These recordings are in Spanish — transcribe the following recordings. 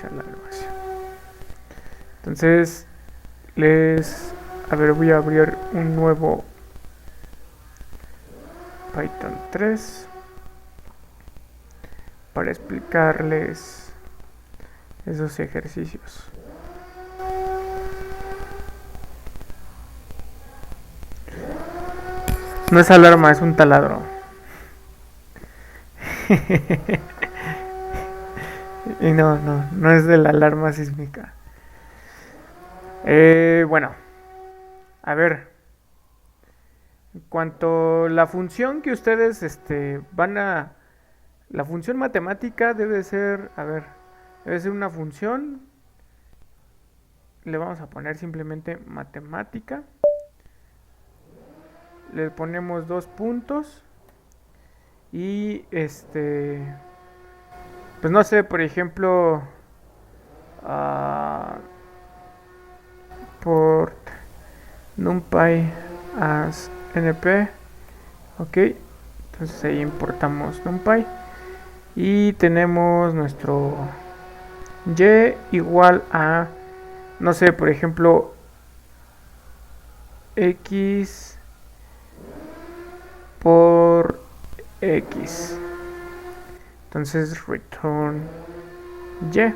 iniciar la grabación. Entonces, voy a abrir un nuevo Python 3 para explicarles esos ejercicios. No es alarma, es un taladro. Y no es de la alarma sísmica. Bueno, a ver. En cuanto a la función que ustedes van a... La función matemática debe ser, debe ser una función. Le vamos a poner simplemente matemática. Le ponemos 2 puntos. Y pues no sé, por ejemplo, por numpy as np, ok, entonces ahí importamos numpy y tenemos nuestro y igual a, no sé, por ejemplo, x por x, entonces return y.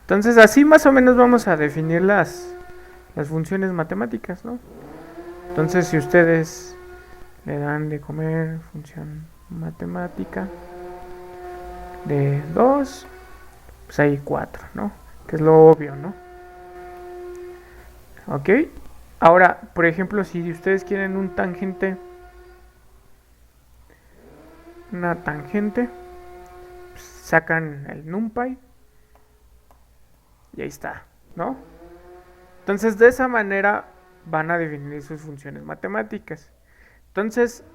Entonces así más o menos vamos a definir las funciones matemáticas, ¿no? Entonces si ustedes le dan de comer función matemática de 2, pues hay 4, ¿no? Que es lo obvio, ¿no? Ok. Ahora, por ejemplo, si ustedes quieren una tangente, pues sacan el numpy y ahí está, ¿no? Entonces de esa manera van a definir sus funciones matemáticas. Entonces,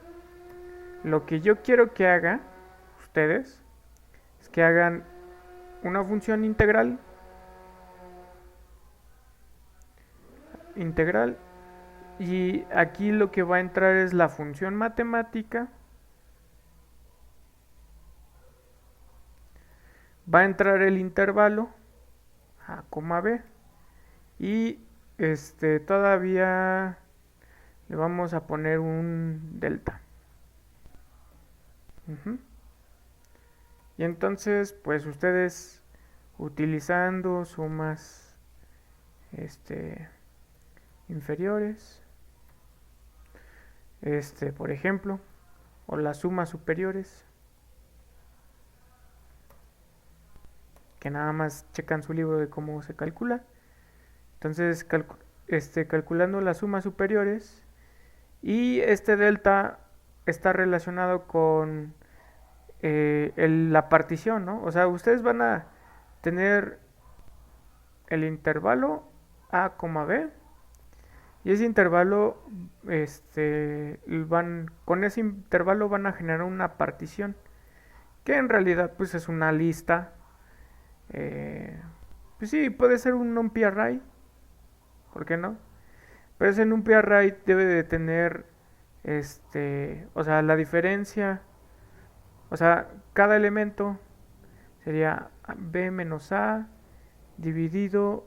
lo que yo quiero que hagan ustedes es que hagan una función integral y aquí lo que va a entrar es la función matemática, va a entrar el intervalo a, b y todavía le vamos a poner un delta. Y entonces pues ustedes utilizando sumas inferiores, por ejemplo, o las sumas superiores, que nada más checan su libro de cómo se calcula. Entonces calculando las sumas superiores y este delta está relacionado con la partición, ¿no? O sea, ustedes van a tener el intervalo a, b y ese intervalo con ese intervalo van a generar una partición que en realidad pues es una lista. Pues sí, puede ser un numpy array, ¿por qué no? Pero ese numpy array debe de tener o sea, la diferencia, o sea, cada elemento sería b menos a dividido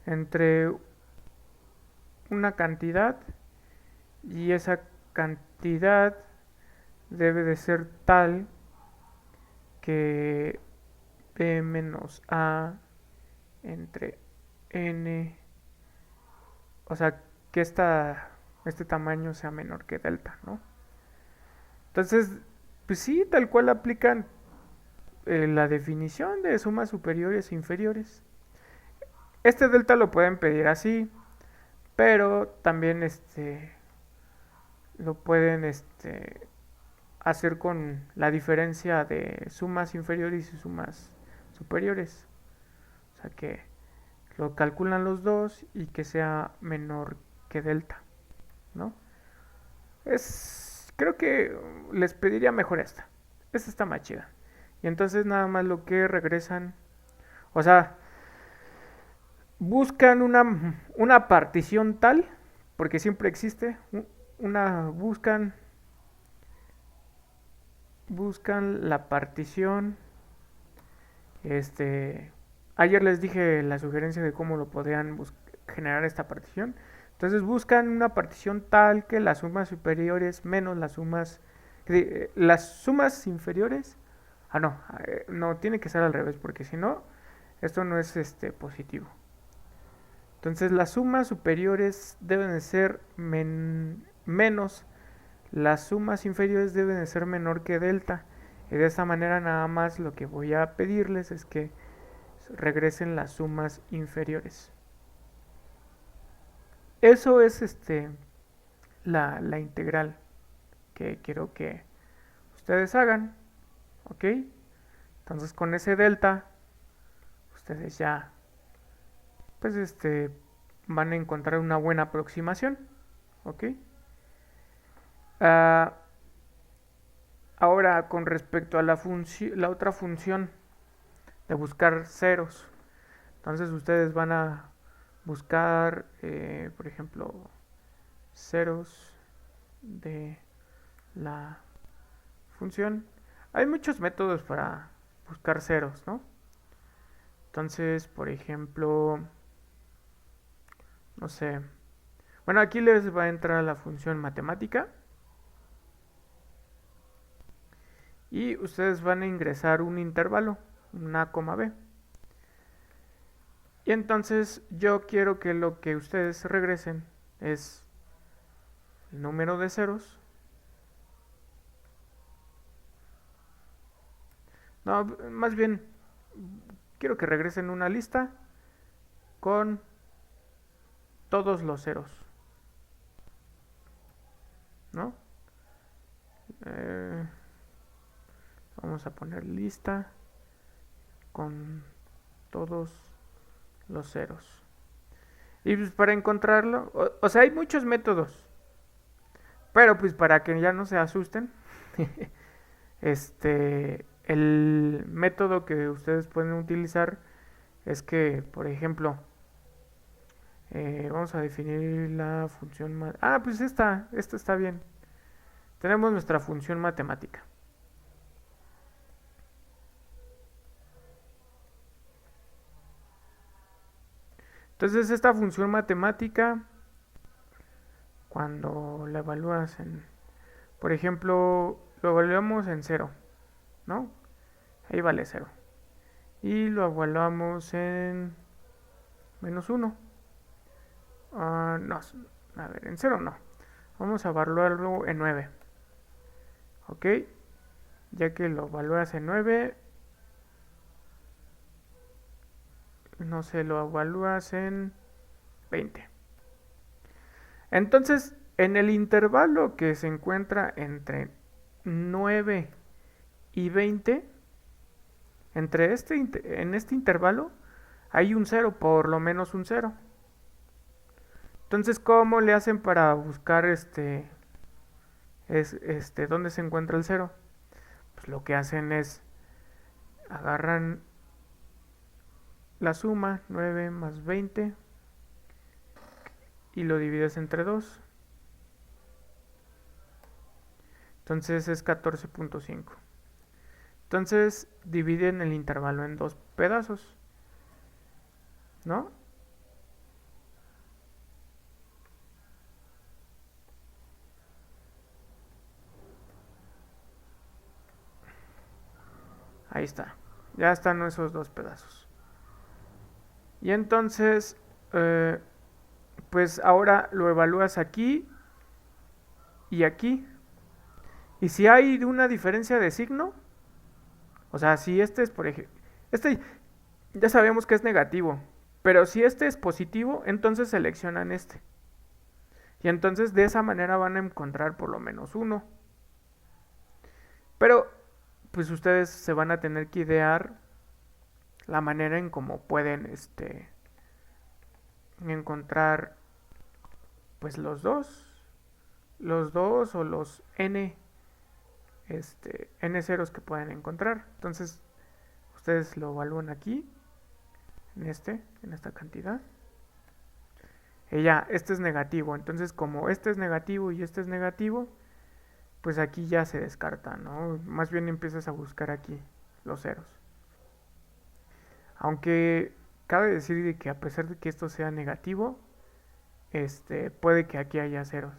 entre una cantidad y esa cantidad debe de ser tal que b menos a entre n, o sea, que este tamaño sea menor que delta, ¿no? Entonces, pues sí, tal cual aplican la definición de sumas superiores e inferiores. Este delta lo pueden pedir así, pero también lo pueden hacer con la diferencia de sumas inferiores y sumas superiores. O sea que lo calculan los dos y que sea menor que delta, ¿no? Creo que les pediría mejor esta. Esta está más chida. Y entonces nada más lo que regresan, o sea, buscan una partición tal, porque siempre existe, buscan la partición. Ayer les dije la sugerencia de cómo lo podrían generar esta partición. Entonces buscan una partición tal que las sumas superiores menos las sumas inferiores. No, tiene que ser al revés, porque si no, esto no es positivo. Entonces las sumas superiores deben de ser menos, las sumas inferiores deben de ser menor que delta. Y de esta manera nada más lo que voy a pedirles es que regresen las sumas inferiores. Eso es la integral que quiero que ustedes hagan. ¿Ok? Entonces con ese delta ustedes ya pues van a encontrar una buena aproximación. ¿Ok? Ahora con respecto a la otra función de buscar ceros. Entonces ustedes van a buscar, por ejemplo, ceros de la función. Hay muchos métodos para buscar ceros, ¿no? Entonces, por ejemplo, no sé. Bueno, aquí les va a entrar la función matemática. Y ustedes van a ingresar un intervalo, una coma b. Y entonces yo quiero que lo que ustedes regresen es el número de ceros. No, más bien quiero que regresen una lista con todos los ceros, ¿no? Vamos a poner lista con todos los ceros. Y pues para encontrarlo, o sea, hay muchos métodos. Pero pues para que ya no se asusten, el método que ustedes pueden utilizar es que, por ejemplo, vamos a definir la función. Pues esta está bien. Tenemos nuestra función matemática. Entonces esta función matemática, cuando la evalúas por ejemplo, lo evaluamos en 0, ¿no? Ahí vale 0. Y lo evaluamos en -1. No, a ver, en 0 no. Vamos a evaluarlo en 9. ¿Ok? Ya que lo evalúas en 9, no sé, lo evalúas en 20. Entonces, en el intervalo que se encuentra entre 9 y 20, en este intervalo hay un 0, por lo menos un 0. Entonces, ¿cómo le hacen para buscar dónde se encuentra el 0? Pues lo que hacen es agarran la suma 9 más 20 y lo divides entre 2. Entonces es 14.5. Entonces dividen el intervalo en dos pedazos, ¿no? Ahí está. Ya están esos dos pedazos. Y entonces, pues ahora lo evalúas aquí y aquí. Y si hay una diferencia de signo, o sea, si este es, por ejemplo, ya sabemos que es negativo, pero si este es positivo, entonces seleccionan este. Y entonces de esa manera van a encontrar por lo menos uno. Pero, pues ustedes se van a tener que idear la manera en cómo pueden encontrar pues los dos o los n ceros que pueden encontrar. Entonces ustedes lo evalúan aquí en esta cantidad, y ya, este es negativo. Entonces como este es negativo y este es negativo, pues aquí ya se descarta, ¿no? Más bien empiezas a buscar aquí los ceros. Aunque cabe decir de que a pesar de que esto sea negativo, puede que aquí haya ceros.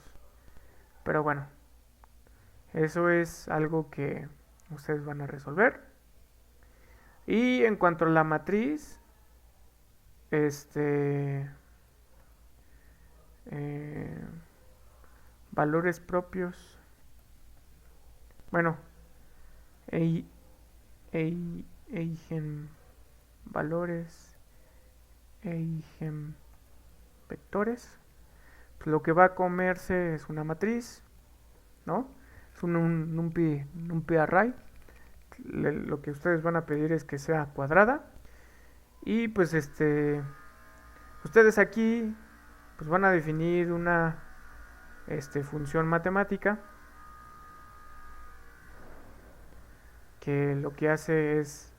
Pero bueno, eso es algo que ustedes van a resolver. Y en cuanto a la matriz, este, eh, valores propios, bueno, ei- eigen valores, eigen vectores, pues lo que va a comerse es una matriz, ¿no? Es un numpy array. Lo que ustedes van a pedir es que sea cuadrada. Y pues ustedes aquí pues van a definir una función matemática que lo que hace es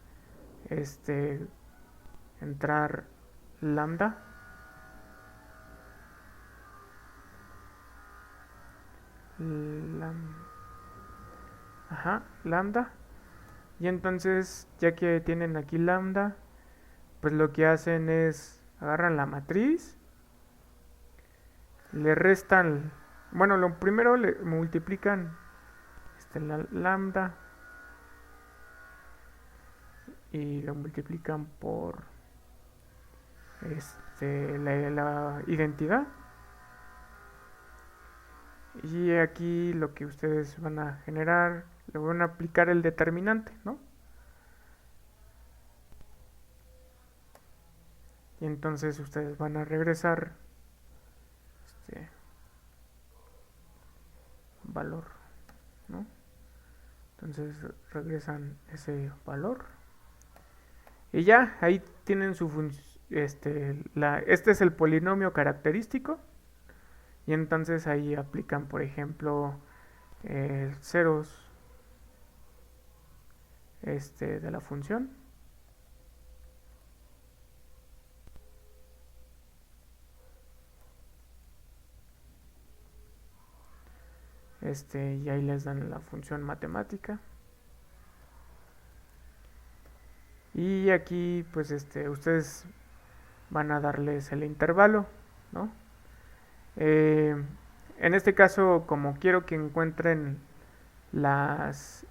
este entrar lambda, lam- ajá, lambda, y entonces ya que tienen aquí lambda, pues lo que hacen es agarran la matriz, le restan, bueno, lo primero le multiplican la lambda y lo multiplican por la identidad. Y aquí lo que ustedes van a generar, le van a aplicar el determinante, ¿no? Y entonces ustedes van a regresar este valor, ¿no? Entonces regresan ese valor. Y ya, ahí tienen su función. Este es el polinomio característico. Y entonces ahí aplican, por ejemplo, ceros de la función. Y ahí les dan la función matemática. Y aquí, pues, ustedes van a darles el intervalo, ¿no? Eh, en este caso, como quiero que encuentren las,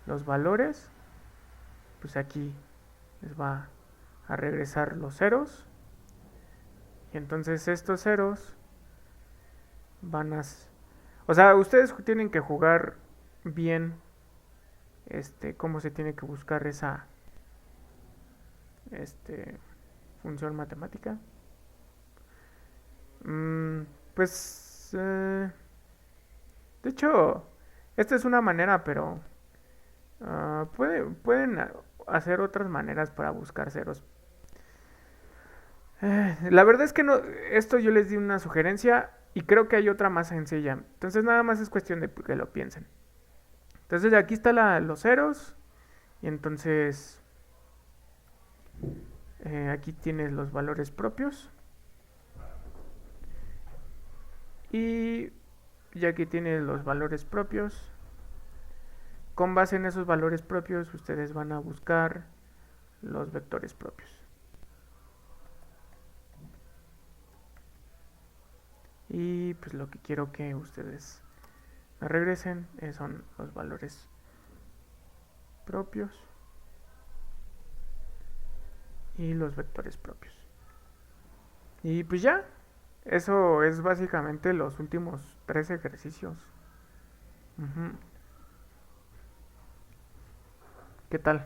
los valores, pues aquí les va a regresar los ceros. Y entonces estos ceros van a... O sea, ustedes tienen que jugar bien cómo se tiene que buscar esa este, función matemática. Mm, pues, de hecho, esta es una manera, pero pueden hacer otras maneras para buscar ceros. La verdad es que no, esto yo les di una sugerencia y creo que hay otra más sencilla. Entonces nada más es cuestión de que lo piensen. Entonces aquí está los ceros y entonces aquí tienes los valores propios y ya que tienes los valores propios, con base en esos valores propios ustedes van a buscar los vectores propios. Y pues lo que quiero que ustedes me regresen son los valores propios y los vectores propios. Y pues ya, eso es básicamente los últimos 3 ejercicios. Ujú. ¿Qué tal?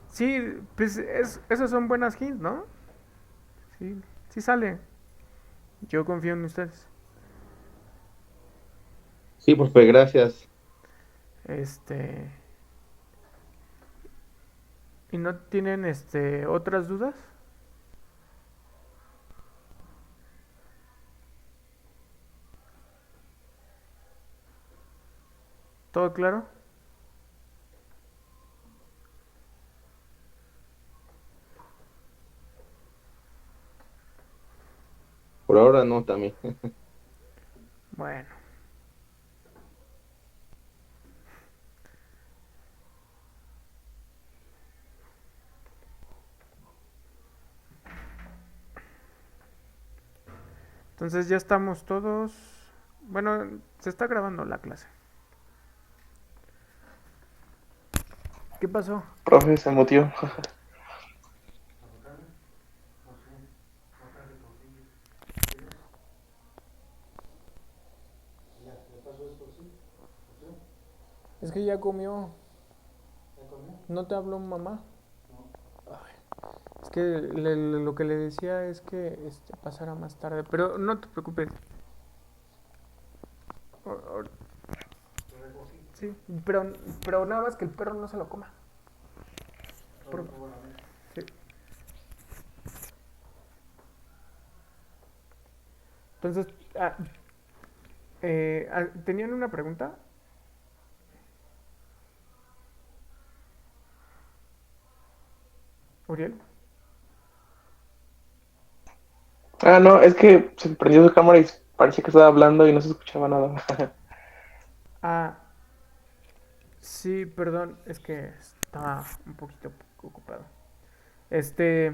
Sí, pues esos son buenas hints, ¿no? Sí, sí sale. Yo confío en ustedes. Sí, profe, gracias. Este, ¿y no tienen otras dudas? ¿Todo claro? Por ahora no, también. Bueno, entonces ya estamos todos. Bueno, se está grabando la clase. ¿Qué pasó? Profe, se mutió. Es que ya comió. ¿No te habló mamá? Ay, es que lo que le decía es que pasara más tarde. Pero no te preocupes. Sí, pero nada más que el perro no se lo coma. Por- sí. Entonces, ¿tenían una pregunta, Uriel? Ah, no, es que se prendió su cámara y parecía que estaba hablando y no se escuchaba nada. Ah, sí, perdón, es que estaba un poquito ocupado. Este,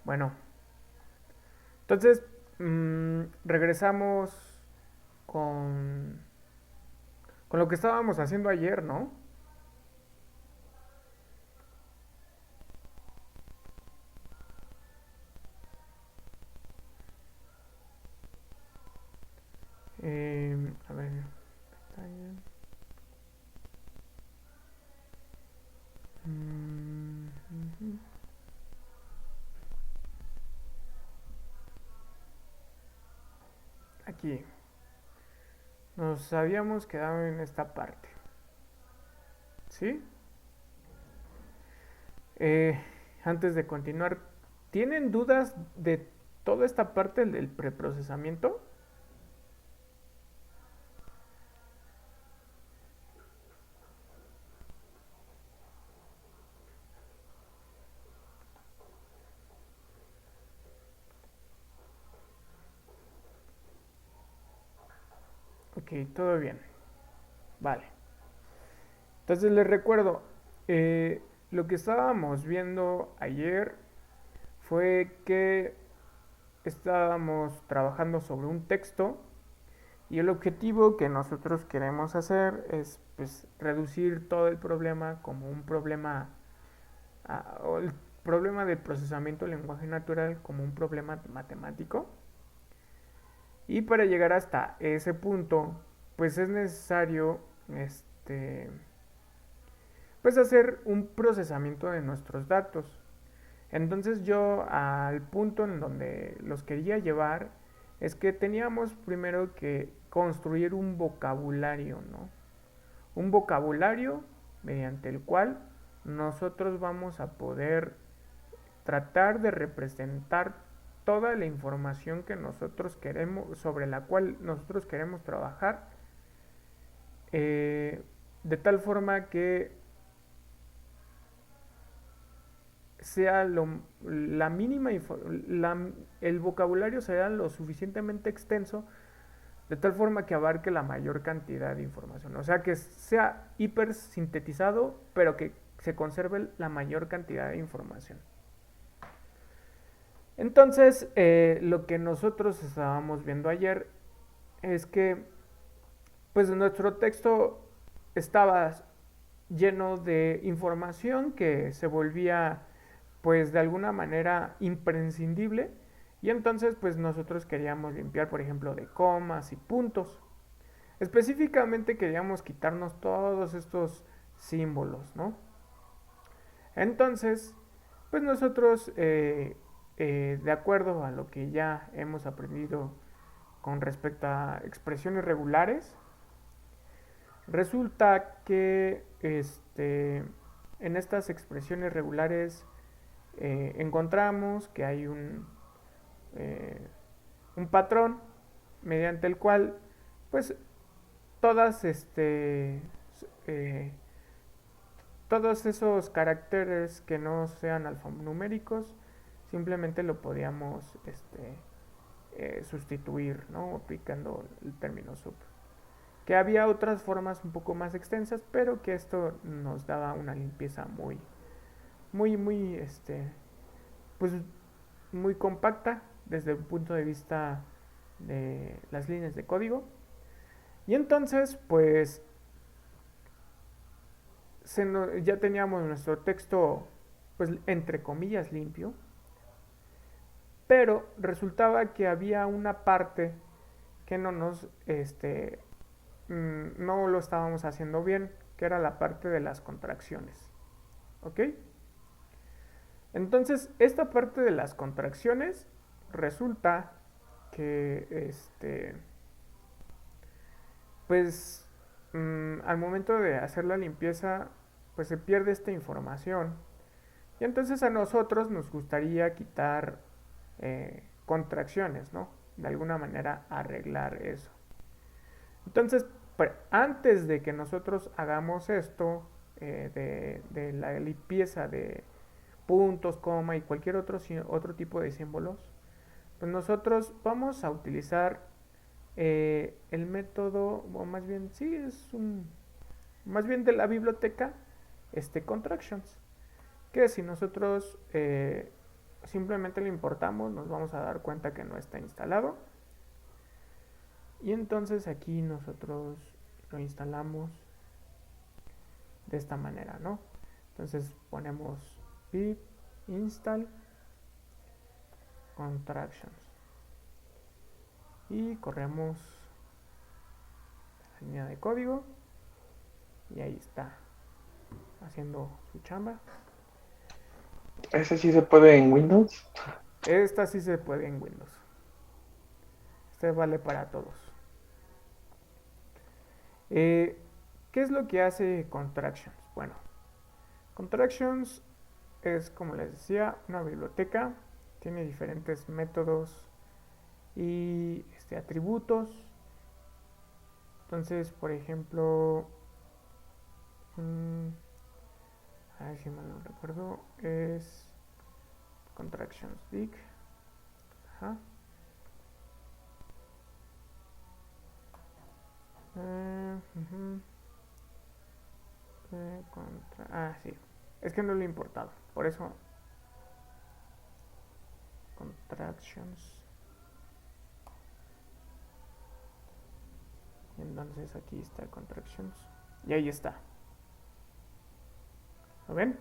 bueno, entonces regresamos con, con lo que estábamos haciendo ayer, ¿no? A ver, pestaña. Ujú. Aquí, nos habíamos quedado en esta parte, ¿sí? Eh, Antes de continuar, ¿tienen dudas de toda esta parte del preprocesamiento? Ok, todo bien. Vale. Entonces les recuerdo, lo que estábamos viendo ayer fue que estábamos trabajando sobre un texto y el objetivo que nosotros queremos hacer es pues, reducir todo el problema como un problema, o el problema del procesamiento del lenguaje natural como un problema matemático. Y para llegar hasta ese punto, pues es necesario pues hacer un procesamiento de nuestros datos. Entonces yo al punto en donde los quería llevar es que teníamos primero que construir un vocabulario, ¿no? Un vocabulario mediante el cual nosotros vamos a poder tratar de representar toda la información que nosotros queremos, sobre la cual nosotros queremos trabajar, de tal forma que sea la mínima, el vocabulario sea lo suficientemente extenso de tal forma que abarque la mayor cantidad de información. O sea, que sea hiper sintetizado, pero que se conserve la mayor cantidad de información. Entonces, lo que nosotros estábamos viendo ayer es que, pues, nuestro texto estaba lleno de información que se volvía, pues, de alguna manera imprescindible. Y entonces, pues, nosotros queríamos limpiar, por ejemplo, de comas y puntos. Específicamente queríamos quitarnos todos estos símbolos, ¿no? Entonces, pues nosotros, de acuerdo a lo que ya hemos aprendido con respecto a expresiones regulares, resulta que en estas expresiones regulares encontramos que hay eh, un patrón mediante el cual pues todas eh, todos esos caracteres que no sean alfanuméricos simplemente lo podíamos sustituir, ¿no? Aplicando el término sub. Que había otras formas un poco más extensas, pero que esto nos daba una limpieza muy, pues muy compacta desde el punto de vista de las líneas de código. Y entonces, pues, ya teníamos nuestro texto, pues, entre comillas, limpio. Pero resultaba que había una parte que no lo estábamos haciendo bien, que era la parte de las contracciones. ¿Ok? Entonces, esta parte de las contracciones resulta que, pues, al momento de hacer la limpieza, pues se pierde esta información. Y entonces a nosotros nos gustaría quitar contracciones, ¿no? De alguna manera arreglar eso. Entonces, antes de que nosotros hagamos esto, de la limpieza de puntos, coma y cualquier otro tipo de símbolos, pues nosotros vamos a utilizar el método, o más bien, sí, más bien de la biblioteca, contractions, que si nosotros simplemente lo importamos, nos vamos a dar cuenta que no está instalado. Y entonces aquí nosotros lo instalamos de esta manera, ¿no? Entonces ponemos pip install contractions y corremos la línea de código y ahí está haciendo su chamba. ¿Ese sí se puede en Windows? Esta sí se puede en Windows. Este vale para todos. ¿Qué es lo que hace Contractions? Bueno, Contractions es, como les decía, una biblioteca. Tiene diferentes métodos y atributos. Entonces, por ejemplo, a ver si mal no recuerdo, es Contractions Dig. Ajá. Sí. Es que no lo he importado. Por eso. Contractions. Entonces aquí está Contractions. Y ahí está. ¿Lo ven?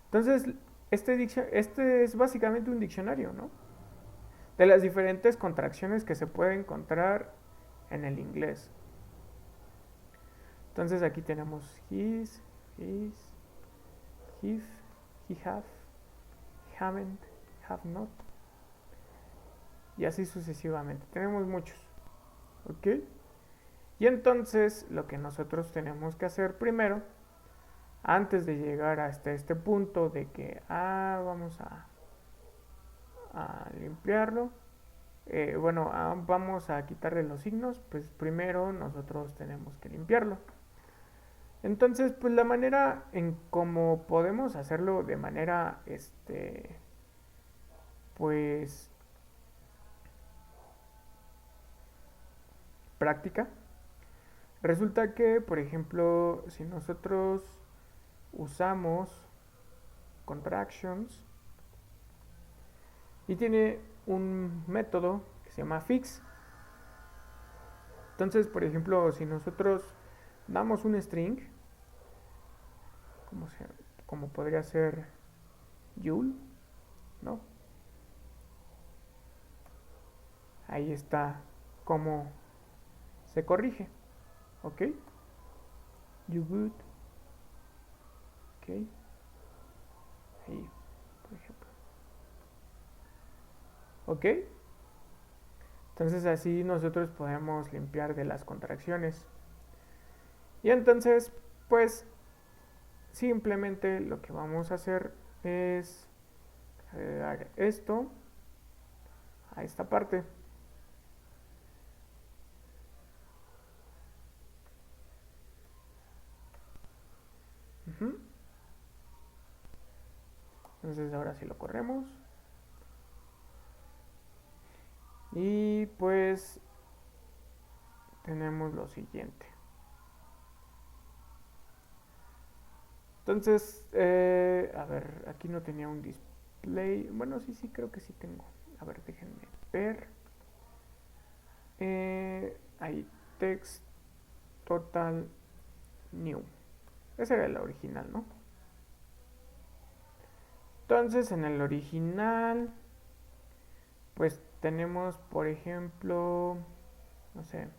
Entonces, este es básicamente un diccionario, ¿no? De las diferentes contracciones que se puede encontrar en el inglés. Entonces aquí tenemos his, his, he have, haven't, have not. Y así sucesivamente. Tenemos muchos. ¿Ok? Y entonces lo que nosotros tenemos que hacer primero, antes de llegar hasta este punto de que vamos a limpiarlo, vamos a quitarle los signos, pues primero nosotros tenemos que limpiarlo. Entonces, pues la manera en cómo podemos hacerlo de manera, pues práctica, resulta que, por ejemplo, si nosotros usamos contractions y tiene un método que se llama fix. Entonces, por ejemplo, si nosotros damos un string, como podría ser Yule, ¿no? Ahí está cómo se corrige, ¿ok? You good, ¿ok? Ahí, por ejemplo, ¿ok? Entonces así nosotros podemos limpiar de las contracciones. Y entonces, pues, simplemente lo que vamos a hacer es agregar esto a esta parte. Entonces ahora sí lo corremos. Y pues tenemos lo siguiente. Entonces, a ver, aquí no tenía un display. Bueno, sí, creo que sí tengo. A ver, déjenme ver. Ahí, text total new. Ese era el original, ¿no? Entonces, en el original, pues tenemos, por ejemplo, no sé.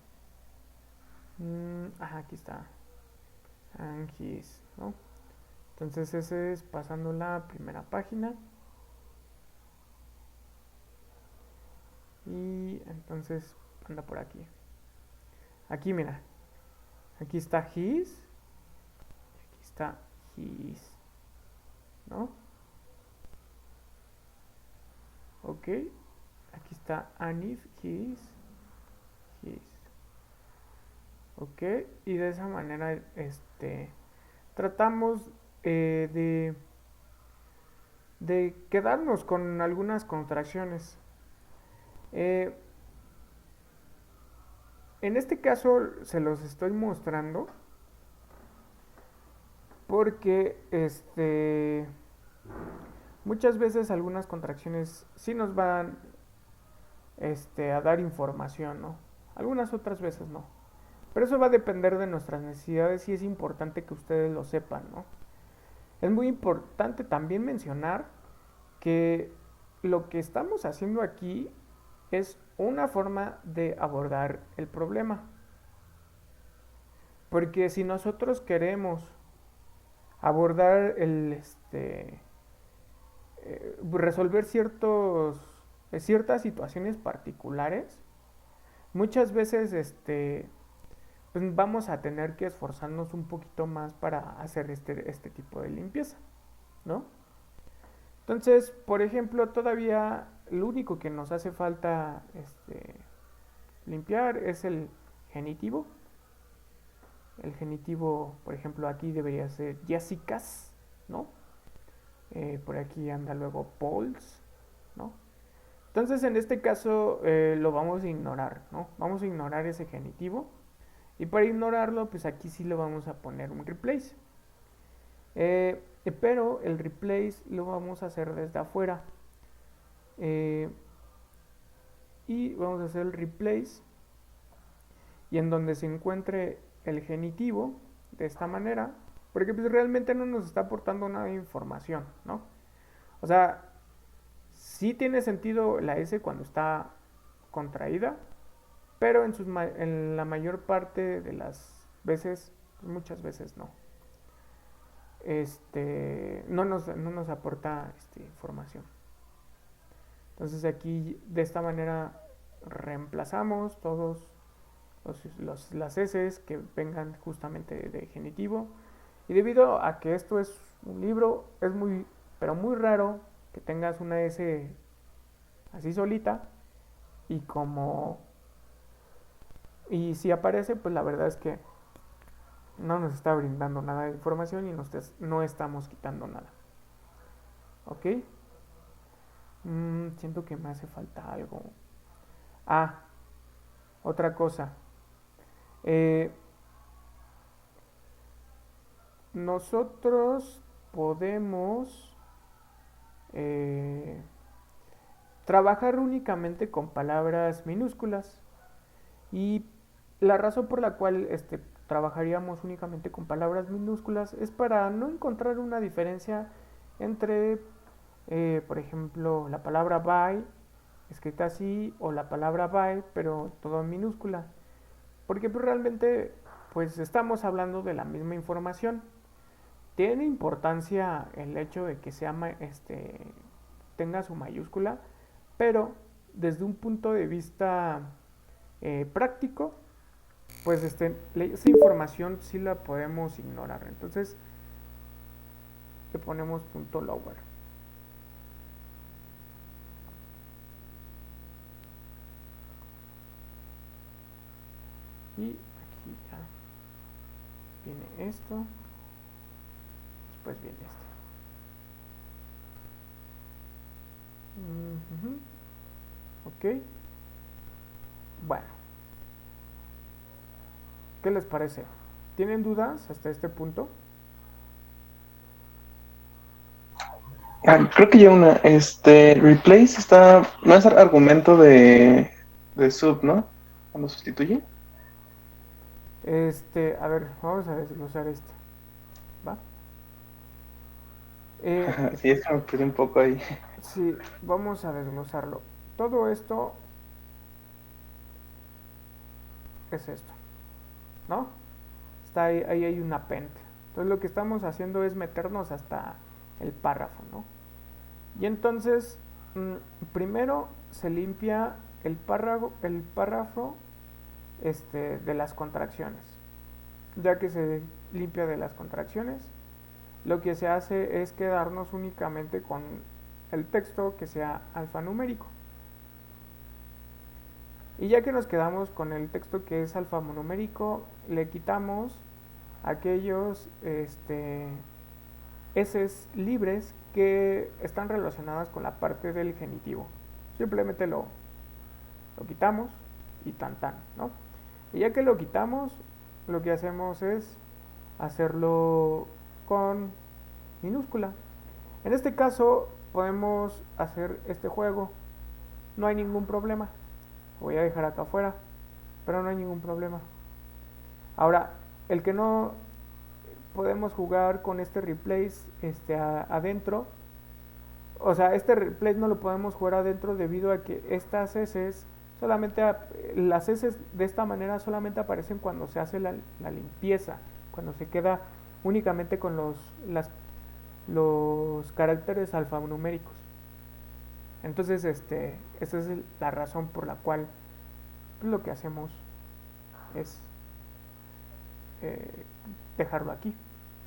Aquí está. And his, ¿no? Entonces ese es pasando la primera página. Y entonces anda por aquí. Aquí mira. Aquí está his. Aquí está his. ¿No? Ok. Aquí está Anif, his. Ok. Y de esa manera, tratamos de quedarnos con algunas contracciones. Eh, en este caso se los estoy mostrando porque muchas veces algunas contracciones sí nos van a dar información, ¿no? Algunas otras veces no. Pero eso va a depender de nuestras necesidades y es importante que ustedes lo sepan, ¿no? Es muy importante también mencionar que lo que estamos haciendo aquí es una forma de abordar el problema. Porque si nosotros queremos abordar resolver ciertas situaciones particulares, muchas veces pues vamos a tener que esforzarnos un poquito más para hacer este tipo de limpieza, ¿no? Entonces, por ejemplo, todavía lo único que nos hace falta limpiar es el genitivo. El genitivo, por ejemplo, aquí debería ser Jessicas, ¿no? Por aquí anda luego Pauls, ¿no? Entonces, en este caso lo vamos a ignorar, ¿no? Vamos a ignorar ese genitivo. Y para ignorarlo, pues aquí sí le vamos a poner un replace. Pero el replace lo vamos a hacer desde afuera. Y vamos a hacer el replace. Y en donde se encuentre el genitivo, de esta manera, porque pues realmente no nos está aportando nada de información, ¿no? O sea, sí tiene sentido la S cuando está contraída, pero en la mayor parte de las veces, pues muchas veces no. No nos aporta información. Entonces aquí de esta manera reemplazamos todos las S que vengan justamente de genitivo. Y debido a que esto es un libro, es muy, pero muy raro que tengas una S así solita. Y y si aparece, pues la verdad es que no nos está brindando nada de información y no estamos quitando nada. ¿Ok? Siento que me hace falta algo. Ah, otra cosa. Eh, nosotros podemos eh, trabajar únicamente con palabras minúsculas. Y la razón por la cual trabajaríamos únicamente con palabras minúsculas es para no encontrar una diferencia entre, por ejemplo, la palabra by escrita así o la palabra by pero todo en minúscula. Porque pues, realmente pues estamos hablando de la misma información. Tiene importancia el hecho de que tenga su mayúscula, pero desde un punto de vista práctico, pues esa información sí la podemos ignorar. Entonces le ponemos punto lower. Y aquí ya viene esto. Después viene esto. Ok. Bueno, ¿qué les parece? ¿Tienen dudas hasta este punto? Creo que ya una, replace está, no es argumento de sub, ¿no? Cuando sustituye. A ver, vamos a desglosar este, ¿va? Eh, Sí, es que me perdí un poco ahí. sí, vamos a desglosarlo. Todo esto es esto, ¿no? Está ahí, ahí hay un append. Entonces lo que estamos haciendo es meternos hasta el párrafo, ¿no? Y entonces, primero se limpia el párrafo de las contracciones. Ya que se limpia de las contracciones, lo que se hace es quedarnos únicamente con el texto que sea alfanumérico. Y ya que nos quedamos con el texto que es alfanumérico, le quitamos aquellos eses libres que están relacionadas con la parte del genitivo. Simplemente lo quitamos y tan tan, ¿no? Y ya que lo quitamos, lo que hacemos es hacerlo con minúscula. En este caso podemos hacer este juego, no hay ningún problema. Lo voy a dejar acá afuera, pero no hay ningún problema. Ahora, el que no podemos jugar con este replace adentro, o sea, este replace no lo podemos jugar adentro debido a que estas heces solamente las heces de esta manera solamente aparecen cuando se hace la limpieza, cuando se queda únicamente con los caracteres alfanuméricos. Entonces, esa es la razón por la cual lo que hacemos es eh, dejarlo aquí,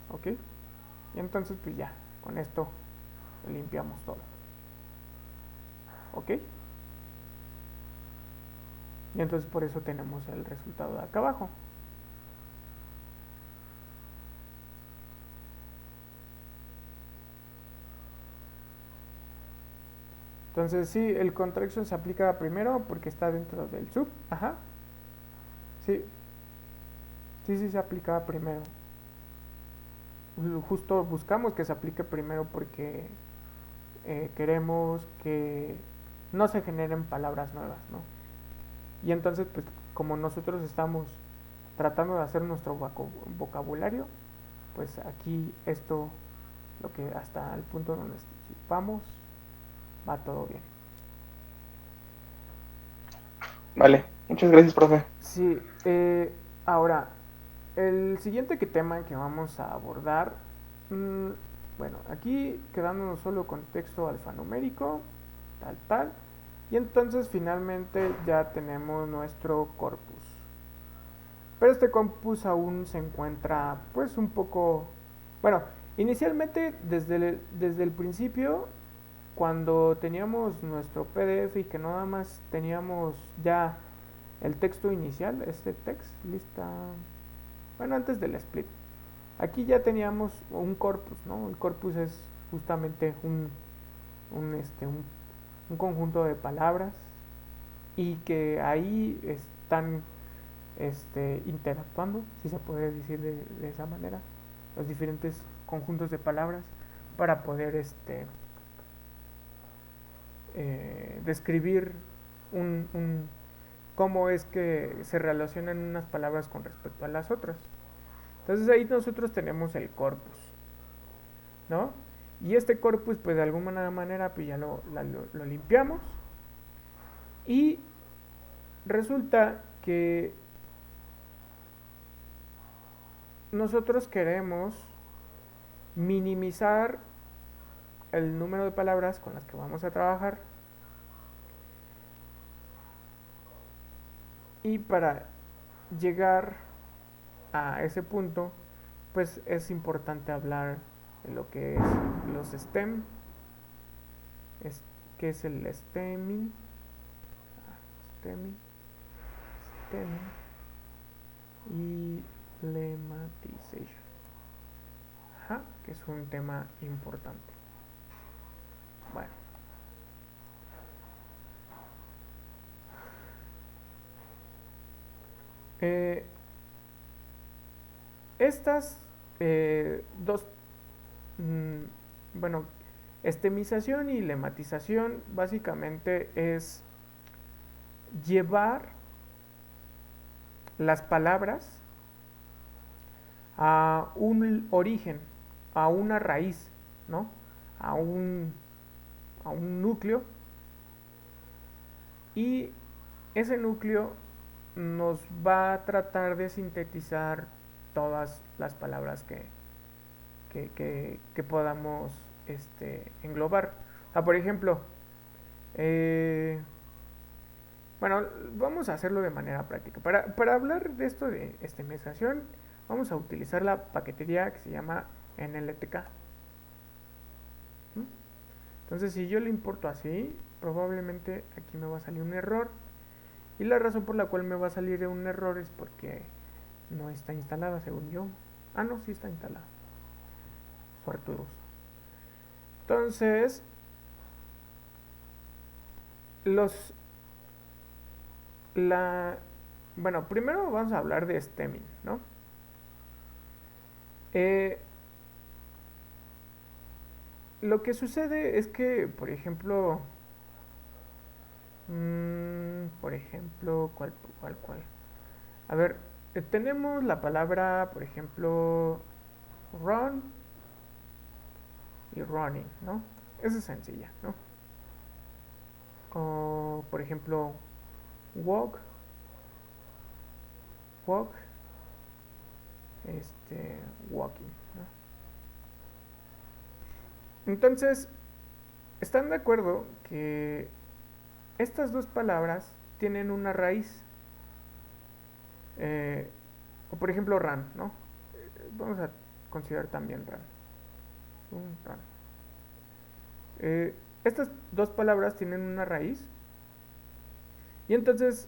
¿ok? Y entonces, pues ya, con esto limpiamos todo, ¿ok? Y entonces por eso tenemos el resultado de acá abajo. Entonces sí, el contraction se aplica primero porque está dentro del sub. Ajá. Sí, sí, sí se aplica primero. Justo buscamos que se aplique primero porque queremos que no se generen palabras nuevas, ¿no? Y entonces, pues como nosotros estamos tratando de hacer nuestro vocabulario, pues aquí esto, lo que hasta el punto donde vamos, va todo bien. Vale, muchas gracias, profe. Sí, ahora, el siguiente tema que vamos a abordar, mmm, bueno, aquí quedándonos solo con texto alfanumérico, tal, tal, y entonces finalmente ya tenemos nuestro corpus. Pero este corpus aún se encuentra pues un poco, bueno, inicialmente desde el principio, cuando teníamos nuestro PDF y que nada más teníamos ya el texto inicial, este text, lista, bueno, antes del split. Aquí ya teníamos un corpus, ¿no? El corpus es justamente un, este, un, un conjunto de palabras y que ahí están interactuando, si se puede decir de esa manera, los diferentes conjuntos de palabras para poder describir un cómo es que se relacionan unas palabras con respecto a las otras. Entonces ahí nosotros tenemos el corpus, ¿no? Y este corpus, pues de alguna manera, pues ya lo limpiamos. Y resulta que nosotros queremos minimizar el número de palabras con las que vamos a trabajar. Y para llegar a ese punto, pues es importante hablar de lo que es los STEM, es, que es el STEMing, STEMing, STEMing y lemmatization, ajá, que es un tema importante. Bueno, Eh, estas dos, bueno, estemización y lematización básicamente es llevar las palabras a un origen, a una raíz, ¿no? A un, a un núcleo, y ese núcleo nos va a tratar de sintetizar todas las palabras que podamos englobar. O sea, por ejemplo, eh, bueno, vamos a hacerlo de manera práctica. Para hablar de esto de estemización, vamos a utilizar la paquetería que se llama NLTK. ¿Mm? Entonces, si yo le importo así, probablemente aquí me va a salir un error. Y la razón por la cual me va a salir un error es porque no está instalada, según yo. Ah, no, sí está instalada. Suertudos. Entonces, los la bueno, primero vamos a hablar de stemming, ¿no? Eh, lo que sucede es que, por ejemplo, ¿cuál? A ver, tenemos la palabra, por ejemplo, run y running, ¿no? Esa es sencilla, ¿no? O, por ejemplo, walk, walk, walking, ¿no? Entonces, ¿están de acuerdo que estas dos palabras tienen una raíz? Eh, o por ejemplo, run, ¿no? Vamos a considerar también run. Un run. Estas dos palabras tienen una raíz, y entonces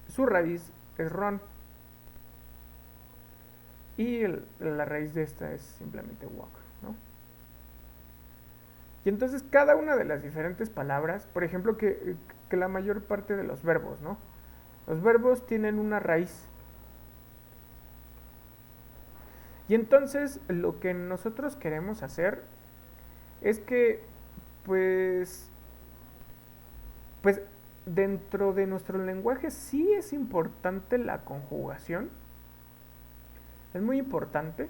su raíz es run, y la raíz de esta es simplemente walk, ¿no? Y entonces cada una de las diferentes palabras, por ejemplo, que la mayor parte de los verbos, ¿no? Los verbos tienen una raíz. Y entonces lo que nosotros queremos hacer es que, pues, pues dentro de nuestro lenguaje sí es importante la conjugación, es muy importante.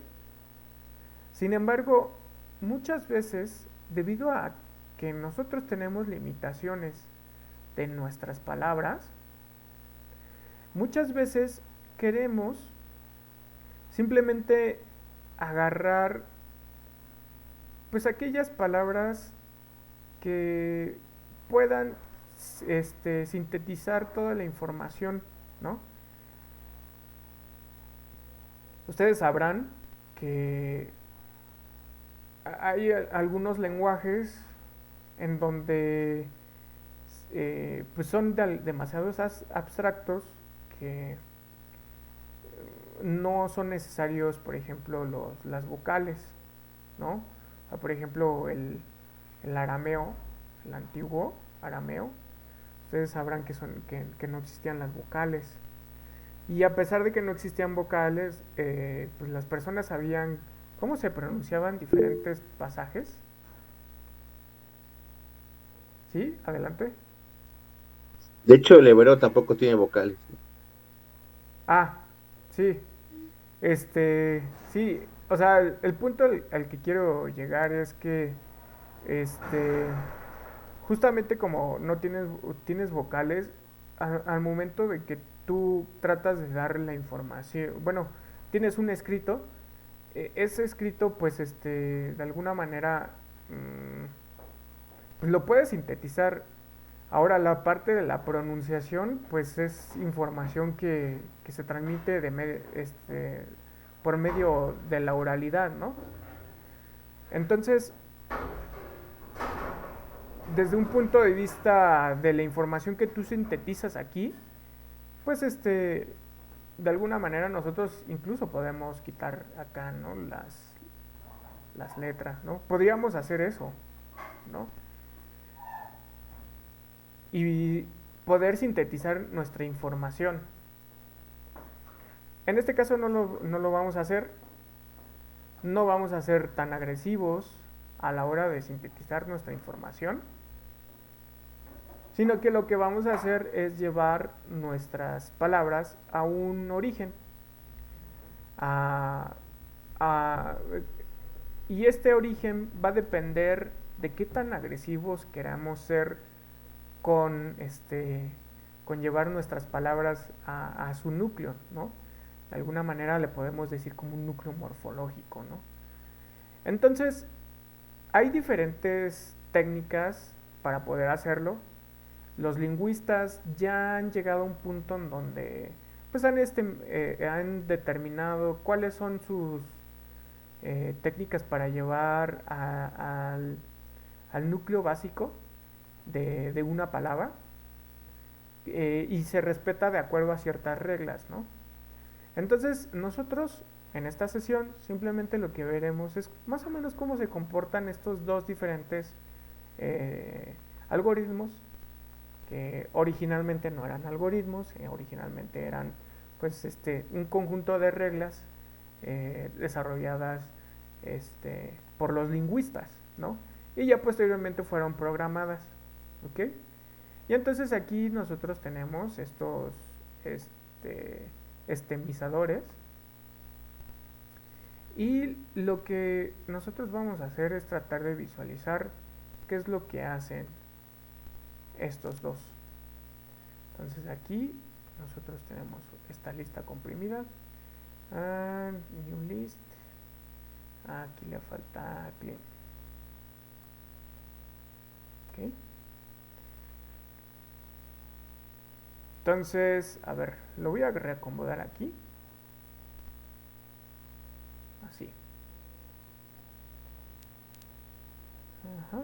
Sin embargo, muchas veces, debido a que nosotros tenemos limitaciones de nuestras palabras, muchas veces queremos simplemente agarrar pues aquellas palabras que puedan sintetizar toda la información, ¿no? Ustedes sabrán que hay algunos lenguajes en donde pues son demasiados abstractos, que no son necesarios, por ejemplo, las vocales, ¿no? O sea, por ejemplo, el arameo, el antiguo arameo, ustedes sabrán que no existían las vocales. Y a pesar de que no existían vocales, pues las personas sabían cómo se pronunciaban diferentes pasajes. ¿Sí? Adelante. De hecho, el hebreo tampoco tiene vocales. Ah, sí. Sí. O sea, el punto al que quiero llegar es que, este, justamente como no tienes vocales, al momento de que tú tratas de dar la información, bueno, tienes un escrito, ese escrito pues de alguna manera pues lo puedes sintetizar. Ahora la parte de la pronunciación pues es información que se transmite por medio de la oralidad, ¿no? Entonces, desde un punto de vista de la información que tú sintetizas aquí, pues de alguna manera nosotros incluso podemos quitar acá, ¿no? Las letras, ¿no? Podríamos hacer eso, ¿no? Y poder sintetizar nuestra información. En este caso no lo vamos a hacer. No vamos a ser tan agresivos a la hora de sintetizar nuestra información, sino que lo que vamos a hacer es llevar nuestras palabras a un origen. A, a, y este origen va a depender de qué tan agresivos queramos ser con con llevar nuestras palabras a su núcleo, ¿no? De alguna manera le podemos decir como un núcleo morfológico, ¿no? Entonces, hay diferentes técnicas para poder hacerlo. Los lingüistas ya han llegado a un punto en donde pues han determinado cuáles son sus técnicas para llevar al núcleo básico de una palabra, y se respeta de acuerdo a ciertas reglas, ¿no? Entonces nosotros en esta sesión simplemente lo que veremos es más o menos cómo se comportan estos dos diferentes algoritmos, que originalmente no eran algoritmos, originalmente eran pues un conjunto de reglas desarrolladas por los lingüistas, ¿no? Y ya posteriormente fueron programadas, ¿ok? Y entonces aquí nosotros tenemos estos estemizadores, y lo que nosotros vamos a hacer es tratar de visualizar qué es lo que hacen estos dos. Entonces aquí nosotros tenemos esta lista comprimida, new list, aquí le falta clean, ¿ok? Entonces, a ver, lo voy a reacomodar aquí, así. Ajá.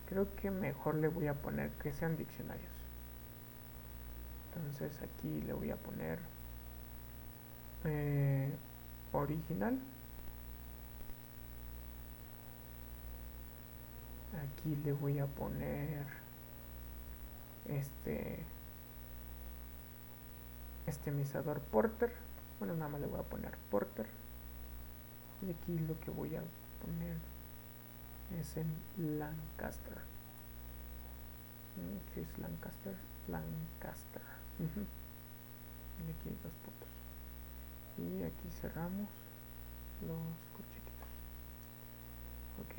Creo que mejor le voy a poner que sean diccionarios. Entonces aquí le voy a poner original. Aquí le voy a poner estemizador Porter. Bueno, nada más le voy a poner Porter. Y aquí lo que voy a poner es en Lancaster. ¿Qué es Lancaster? Lancaster. Y aquí hay dos puntos. Y aquí cerramos los corchetes. Ok.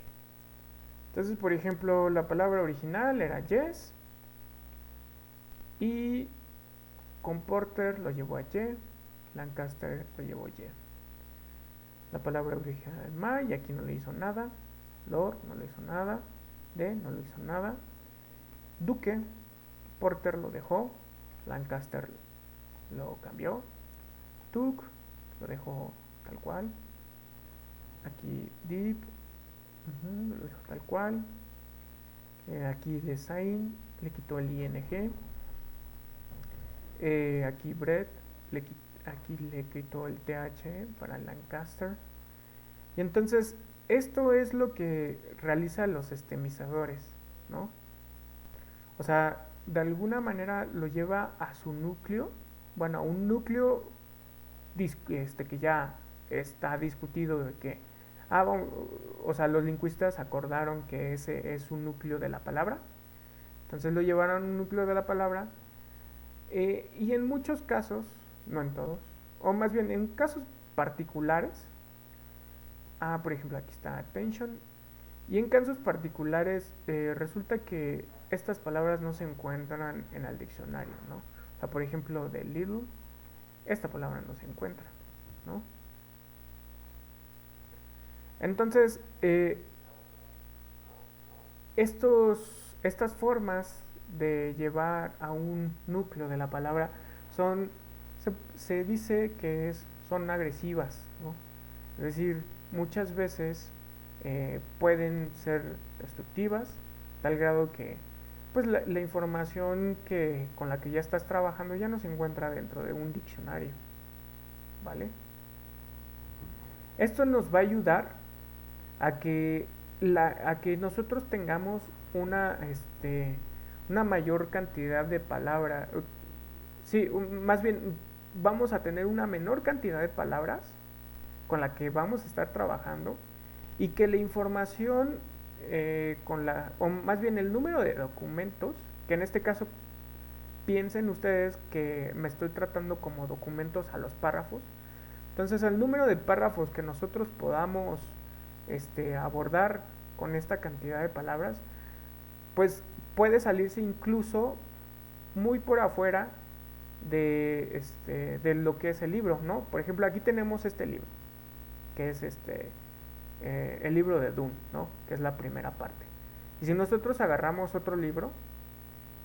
Entonces, por ejemplo, la palabra original era yes. Y con Porter lo llevó a y. Lancaster lo llevó a y. La palabra original my, y aquí no le hizo nada. Lord no le hizo nada. De no le hizo nada. Duque, Porter lo dejó. Lancaster lo cambió. Took lo dejó tal cual. Aquí deep, lo dejó tal cual. Aquí design le quitó el ing. Aquí bread aquí le quitó el th para Lancaster. Y entonces esto es lo que realiza los estemizadores, ¿no? O sea, de alguna manera lo lleva a su núcleo, bueno, a un núcleo que ya está discutido, de que o sea, los lingüistas acordaron que ese es un núcleo de la palabra. Entonces lo llevaron a un núcleo de la palabra, y en muchos casos, no en todos, o más bien en casos particulares, por ejemplo aquí está attention, y en casos particulares resulta que estas palabras no se encuentran en el diccionario, ¿no? O sea, por ejemplo, de little, esta palabra no se encuentra, ¿no? Entonces, estas formas de llevar a un núcleo de la palabra se dice que son agresivas, ¿no? Es decir, muchas veces pueden ser destructivas, tal grado que pues la información con la que ya estás trabajando ya no se encuentra dentro de un diccionario, ¿vale? Esto nos va a ayudar a que nosotros tengamos una mayor cantidad de palabras, sí, más bien vamos a tener una menor cantidad de palabras con la que vamos a estar trabajando y que la información o más bien el número de documentos, que en este caso piensen ustedes que me estoy tratando como documentos a los párrafos. Entonces el número de párrafos que nosotros podamos abordar con esta cantidad de palabras, pues puede salirse incluso muy por afuera de lo que es el libro, ¿no? Por ejemplo, aquí tenemos este libro, que es el libro de Dune, ¿no? Que es la primera parte. Y si nosotros agarramos otro libro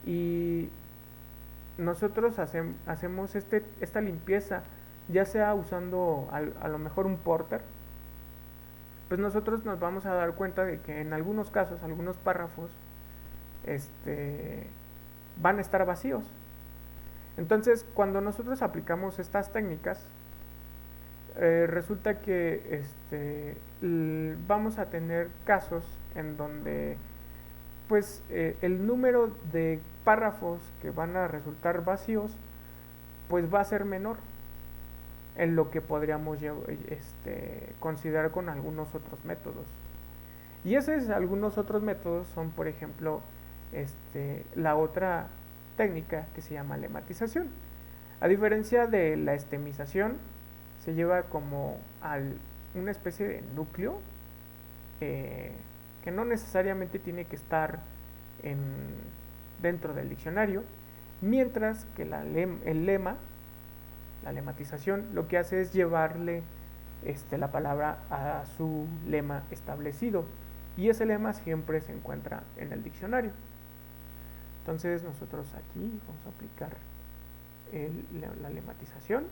y nosotros hacemos esta limpieza, ya sea usando a lo mejor un porter, pues nosotros nos vamos a dar cuenta de que en algunos casos, algunos párrafos, van a estar vacíos. Entonces, cuando nosotros aplicamos estas técnicas, resulta que vamos a tener casos en donde pues el número de párrafos que van a resultar vacíos pues va a ser menor en lo que podríamos considerar con algunos otros métodos. Y esos algunos otros métodos son, por ejemplo, la otra técnica que se llama lematización. A diferencia de la estemización, se lleva como una especie de núcleo que no necesariamente tiene que estar dentro del diccionario, mientras que el lema, la lematización, lo que hace es llevarle la palabra a su lema establecido, y ese lema siempre se encuentra en el diccionario. Entonces nosotros aquí vamos a aplicar la lematización.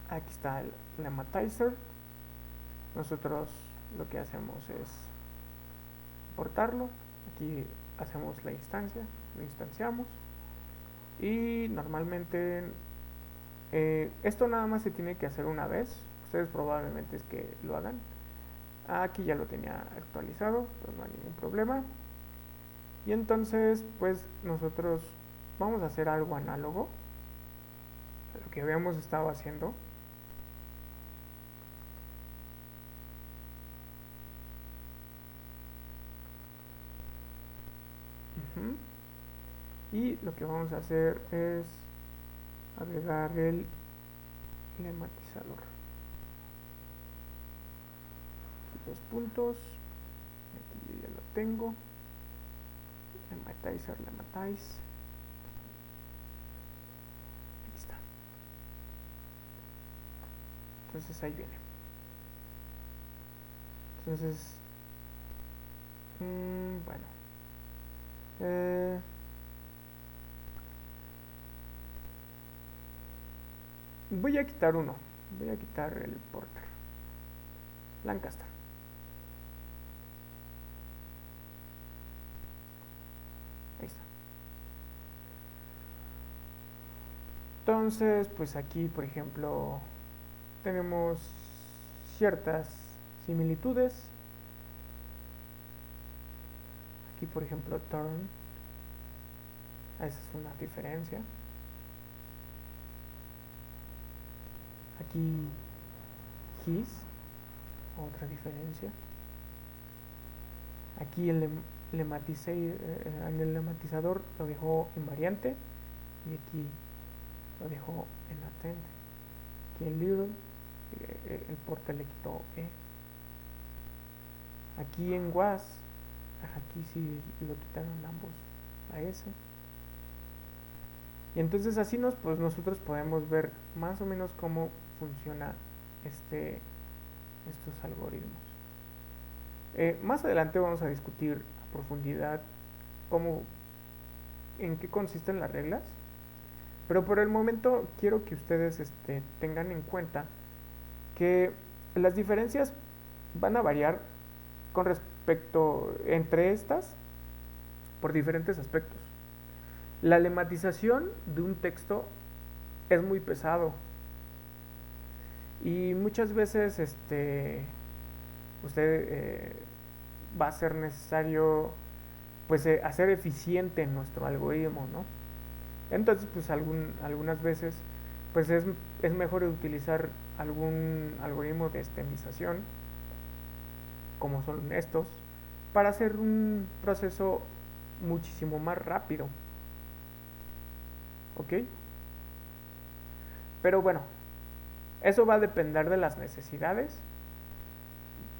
Aquí está el lematizer. Nosotros lo que hacemos es importarlo. Aquí hacemos la instancia, lo instanciamos, y normalmente esto nada más se tiene que hacer una vez. Ustedes probablemente es que lo hagan. Aquí ya lo tenía actualizado, pues no hay ningún problema. Y entonces pues nosotros vamos a hacer algo análogo a lo que habíamos estado haciendo. Y lo que vamos a hacer es agregar el lematizador. Aquí 2 puntos. Aquí yo ya lo tengo. Lematizer, lematize. Aquí está. Entonces ahí viene. Entonces, bueno. Voy a quitar uno. Voy a quitar el porter. Lancaster. Ahí está. Entonces, pues aquí, por ejemplo, tenemos ciertas similitudes. Aquí, por ejemplo, turn. Esa es una diferencia. Aquí his, otra diferencia. Aquí en el lematizador lo dejó invariante, y aquí lo dejó en latente. Aquí en little, el porte le quitó e. Aquí en was, aquí sí lo quitaron ambos la s. Y entonces así pues nosotros podemos ver más o menos cómo funciona estos algoritmos. Más adelante vamos a discutir a profundidad en qué consisten las reglas, pero por el momento quiero que ustedes tengan en cuenta que las diferencias van a variar con respecto entre estas por diferentes aspectos. La lematización de un texto es muy pesado, y muchas veces usted va a ser necesario pues hacer eficiente nuestro algoritmo, ¿no? Entonces, pues algunas veces pues es mejor utilizar algún algoritmo de estemización, como son estos, para hacer un proceso muchísimo más rápido. ¿Ok? Pero bueno, eso va a depender de las necesidades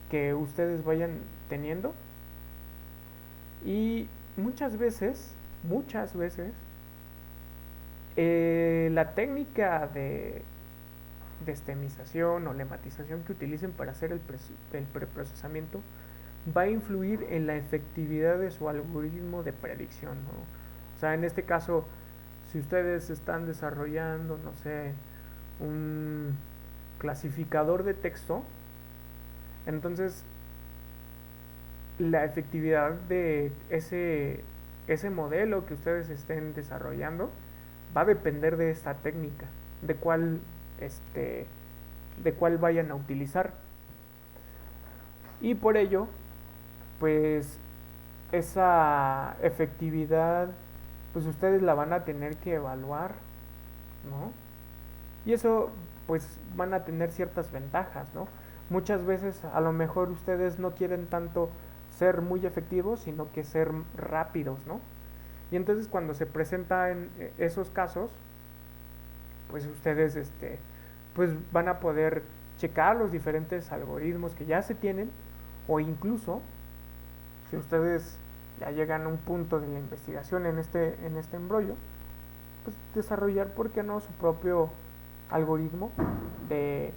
que ustedes vayan teniendo. Y muchas veces, la técnica de estemización o lematización que utilicen para hacer el preprocesamiento va a influir en la efectividad de su algoritmo de predicción, ¿no? O sea, en este caso, si ustedes están desarrollando, no sé, un clasificador de texto, entonces la efectividad de ese modelo que ustedes estén desarrollando va a depender de esta técnica, de cuál de cuál vayan a utilizar. Y por ello, pues esa efectividad pues ustedes la van a tener que evaluar, ¿no? Y eso pues van a tener ciertas ventajas, ¿no? Muchas veces a lo mejor ustedes no quieren tanto ser muy efectivos, sino que ser rápidos, ¿no? Y entonces cuando se presentan esos casos, pues ustedes pues van a poder checar los diferentes algoritmos que ya se tienen, o incluso si ustedes ya llegan a un punto de la investigación en este embrollo, pues desarrollar, ¿por qué no?, su propio algoritmo de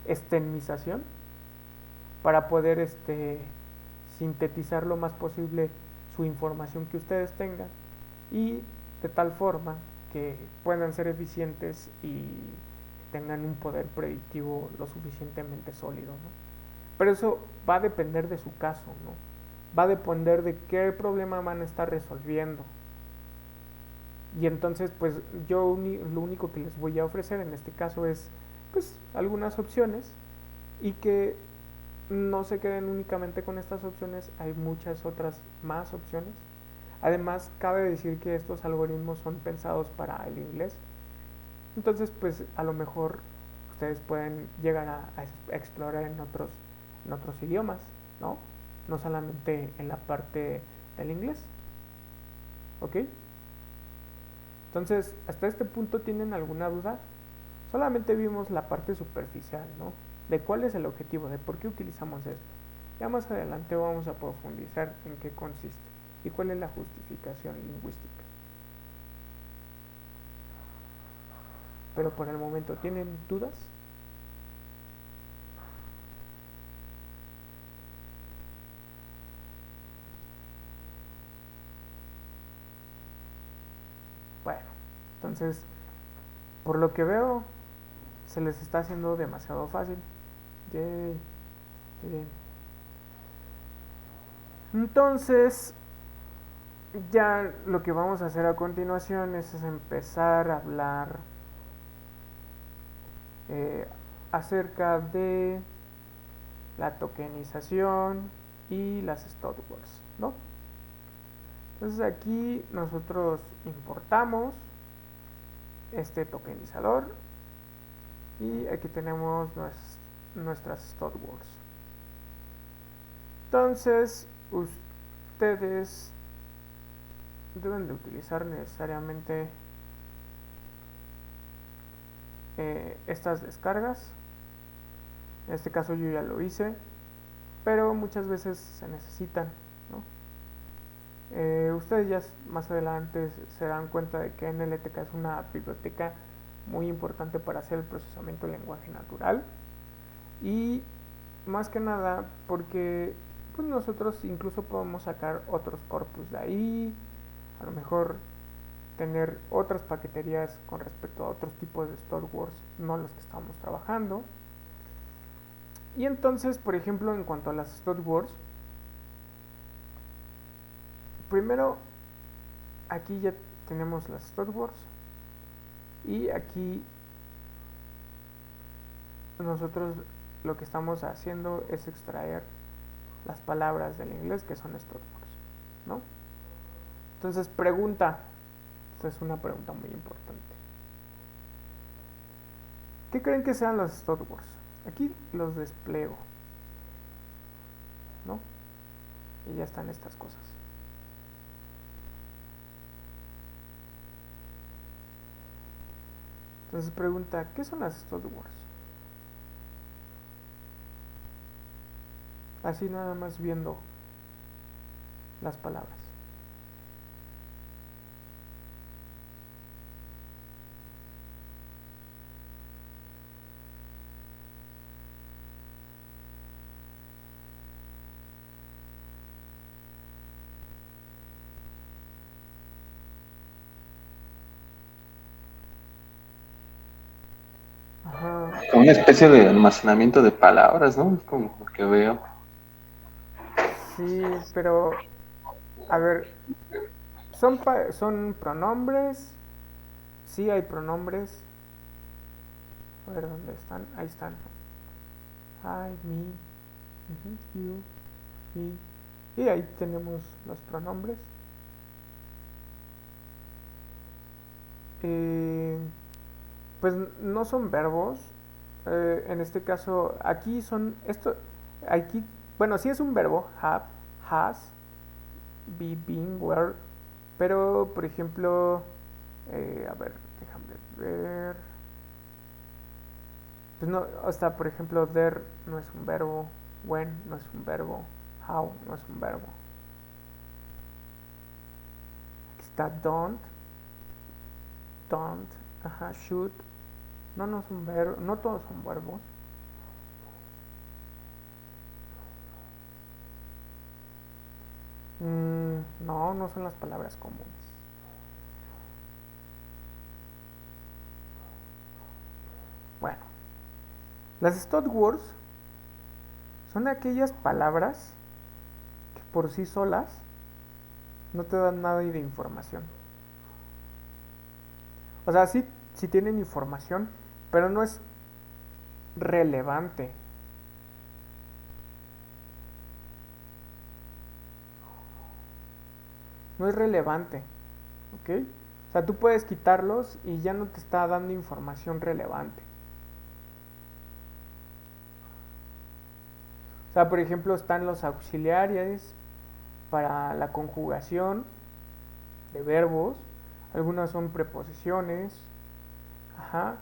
estemización para poder sintetizar lo más posible su información que ustedes tengan, y de tal forma que puedan ser eficientes y tengan un poder predictivo lo suficientemente sólido, ¿no? Pero eso va a depender de su caso, ¿no? Va a depender de qué problema van a estar resolviendo. Y entonces, pues yo lo único que les voy a ofrecer en este caso es, pues, algunas opciones, y que no se queden únicamente con estas opciones, hay muchas otras más opciones. Además, cabe decir que estos algoritmos son pensados para el inglés. Entonces, pues a lo mejor ustedes pueden llegar a explorar en otros idiomas, ¿no? No solamente en la parte del inglés. ¿Ok? Entonces, hasta este punto, ¿tienen alguna duda? Solamente vimos la parte superficial, ¿no? De cuál es el objetivo, de por qué utilizamos esto. Ya más adelante vamos a profundizar en qué consiste y cuál es la justificación lingüística. Pero por el momento, ¿tienen dudas? Bueno, entonces, por lo que veo, se les está haciendo demasiado fácil. Yay, qué bien. Entonces, ya lo que vamos a hacer a continuación es empezar a hablar acerca de la tokenización y las storewords, ¿no? Entonces aquí nosotros importamos este tokenizador y aquí tenemos nuestras storewords. Entonces ustedes deben de utilizar necesariamente estas descargas. En este caso yo ya lo hice, pero muchas veces se necesitan, ¿no? Ustedes ya más adelante se dan cuenta de que NLTK es una biblioteca muy importante para hacer el procesamiento del lenguaje natural, y más que nada porque pues nosotros incluso podemos sacar otros corpus de ahí, a lo mejor tener otras paqueterías con respecto a otros tipos de storewords, no los que estamos trabajando. Y entonces, por ejemplo, en cuanto a las storewords, primero aquí ya tenemos las storewords, y aquí nosotros lo que estamos haciendo es extraer las palabras del inglés que son storewords, ¿no? Entonces, pregunta. Esta es una pregunta muy importante. ¿Qué creen que sean los Stud Words? Aquí los despliego, ¿no? Y ya están estas cosas. Entonces pregunta, ¿qué son las Stud Words? Así nada más viendo las palabras. Ajá. Como una especie de almacenamiento de palabras, ¿no? Es como lo que veo. Sí, pero a ver, son pronombres. Sí hay pronombres. A ver dónde están. Ahí están. I, me, you, he. Y ahí tenemos los pronombres. Eh, pues no son verbos. En este caso, aquí son esto. Aquí, bueno, sí es un verbo, have, has, be, been, were. Pero, por ejemplo, a ver, déjame ver. Pues no, hasta por ejemplo, there no es un verbo, when no es un verbo, how no es un verbo. Aquí está don't, ajá, should. No, no es un verbo, no todos son verbos. No, no son las palabras comunes. Bueno, las stud words son aquellas palabras que por sí solas no te dan nada de información. O sea, sí tienen información, pero no es relevante. No es relevante, ¿ok? O sea, tú puedes quitarlos y ya no te está dando información relevante. O sea, por ejemplo, están los auxiliares para la conjugación de verbos. Algunas son preposiciones. Ajá.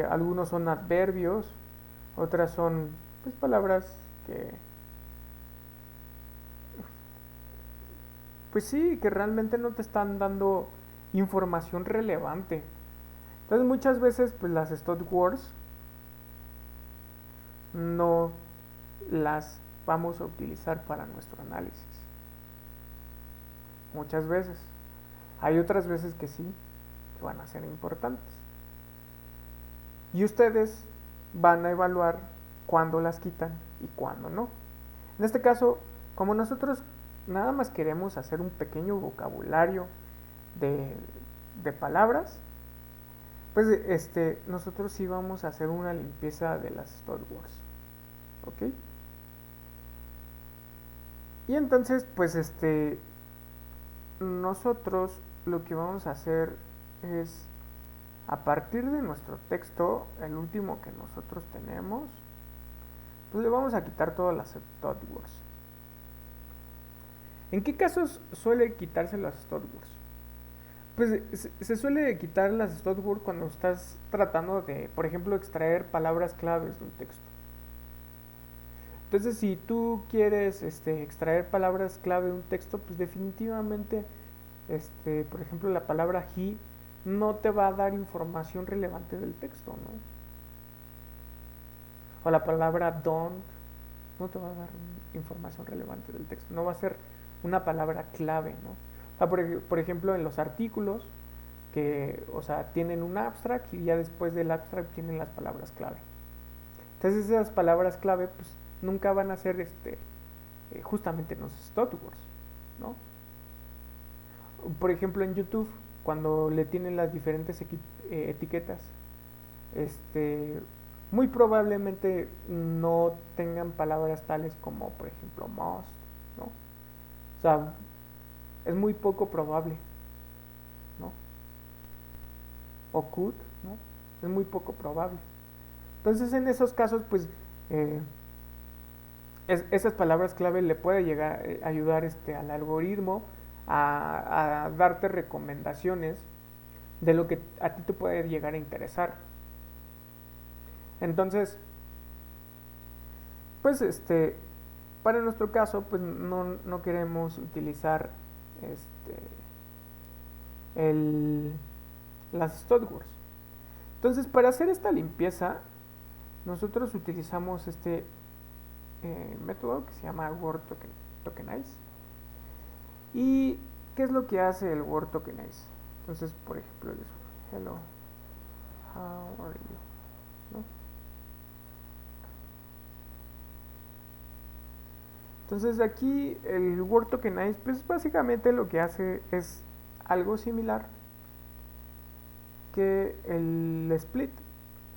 Algunos son adverbios. Otras son, pues, palabras que, pues sí, que realmente no te están dando información relevante. Entonces muchas veces, pues, las stud words no las vamos a utilizar para nuestro análisis. Muchas veces. Hay otras veces que sí, que van a ser importantes. Y ustedes van a evaluar cuándo las quitan y cuándo no. En este caso, como nosotros nada más queremos hacer un pequeño vocabulario de palabras, pues nosotros sí vamos a hacer una limpieza de las stud words. ¿Ok? Y entonces, pues nosotros lo que vamos a hacer es, a partir de nuestro texto, el último que nosotros tenemos, pues le vamos a quitar todas las stud words. ¿En qué casos suele quitarse las stud words? Pues se suele quitar las stud words cuando estás tratando de, por ejemplo, extraer palabras claves de un texto. Entonces, si tú quieres extraer palabras clave de un texto, pues definitivamente, por ejemplo, la palabra he no te va a dar información relevante del texto, ¿no? O la palabra don't no te va a dar información relevante del texto, no va a ser una palabra clave, ¿no? O sea, por ejemplo, en los artículos que, o sea, tienen un abstract y ya después del abstract tienen las palabras clave. Entonces esas palabras clave, pues, nunca van a ser justamente los stud words, ¿no? Por ejemplo, en YouTube, cuando le tienen las diferentes etiquetas, muy probablemente no tengan palabras tales como, por ejemplo, must, ¿no? O sea, es muy poco probable, ¿no? O could, ¿no? Es muy poco probable. Entonces en esos casos, pues esas palabras clave le puede llegar a ayudar al algoritmo a darte recomendaciones de lo que a ti te puede llegar a interesar. Entonces, pues para nuestro caso, pues no queremos utilizar las StudWords. Entonces, para hacer esta limpieza, nosotros utilizamos método que se llama Word Tokenize. ¿Y qué es lo que hace el Word Tokenize? Entonces, por ejemplo, hello, how are you? ¿No? Entonces aquí el Word Tokenize, pues básicamente lo que hace es algo similar que el split,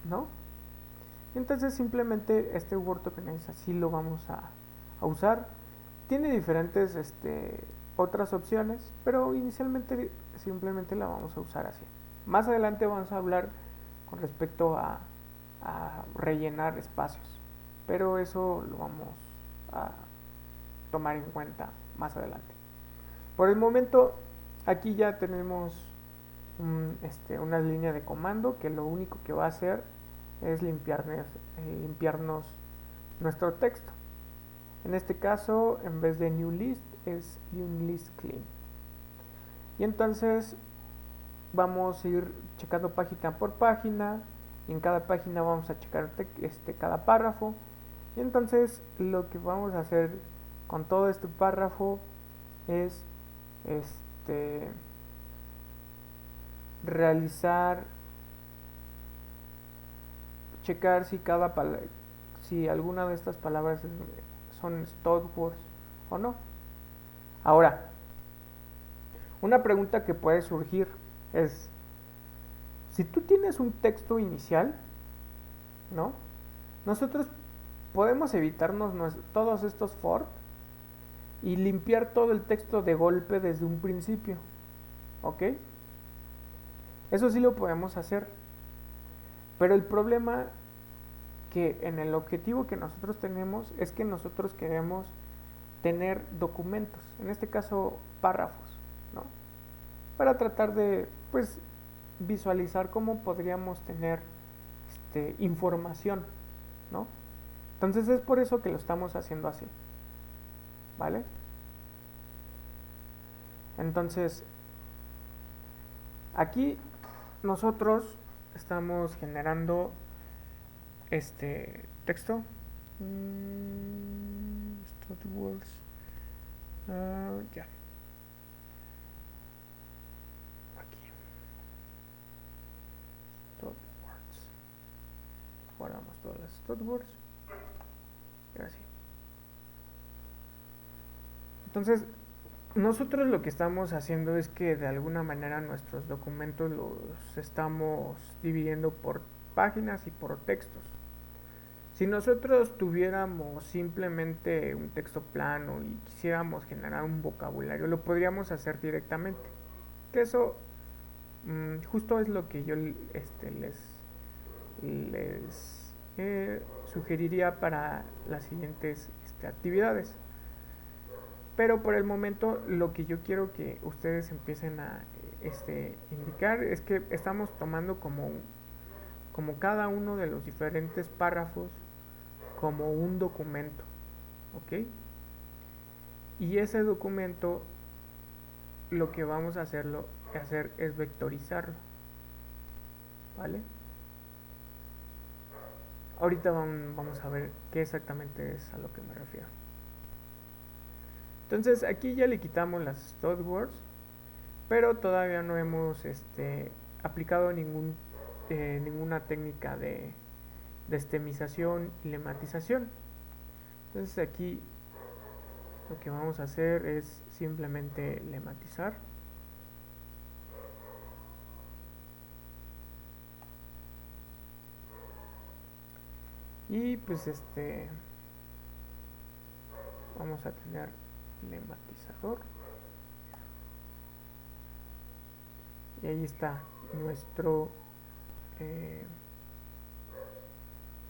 ¿no? Entonces simplemente este Word Tokenize así lo vamos a usar. Tiene diferentes otras opciones, pero inicialmente simplemente la vamos a usar así. Más adelante vamos a hablar con respecto a rellenar espacios, pero eso lo vamos a tomar en cuenta más adelante. Por el momento aquí ya tenemos una línea de comando que lo único que va a hacer es limpiarnos nuestro texto. En este caso, en vez de new list, es unlist clean. Y entonces vamos a ir checando página por página. Y en cada página vamos a checar cada párrafo. Y entonces lo que vamos a hacer con todo este párrafo es realizar, checar si alguna de estas palabras son StudWords o no. Ahora, una pregunta que puede surgir es, si tú tienes un texto inicial, ¿no? Nosotros podemos evitarnos todos estos for y limpiar todo el texto de golpe desde un principio, ¿ok? Eso sí lo podemos hacer, pero el problema que en el objetivo que nosotros tenemos es que nosotros queremos tener documentos, en este caso párrafos, ¿no? Para tratar de, pues, visualizar cómo podríamos tener información, ¿no? Entonces es por eso que lo estamos haciendo así, ¿vale? Entonces, aquí nosotros estamos generando este texto. StudWords. Ya. Aquí. StudWords. Guardamos todas las StudWords. Y así. Entonces, nosotros lo que estamos haciendo es que de alguna manera nuestros documentos los estamos dividiendo por páginas y por textos. Si nosotros tuviéramos simplemente un texto plano y quisiéramos generar un vocabulario, lo podríamos hacer directamente. Que eso justo es lo que yo les sugeriría para las siguientes actividades. Pero por el momento lo que yo quiero que ustedes empiecen a indicar es que estamos tomando como cada uno de los diferentes párrafos como un documento, ¿ok? Y ese documento lo que vamos a hacer es vectorizarlo, ¿vale? Ahorita vamos a ver qué exactamente es a lo que me refiero. Entonces aquí ya le quitamos las StudWords, pero todavía no hemos aplicado ninguna técnica de estemización y lematización. Entonces aquí lo que vamos a hacer es simplemente lematizar. Y pues vamos a tener lematizador. Y ahí está nuestro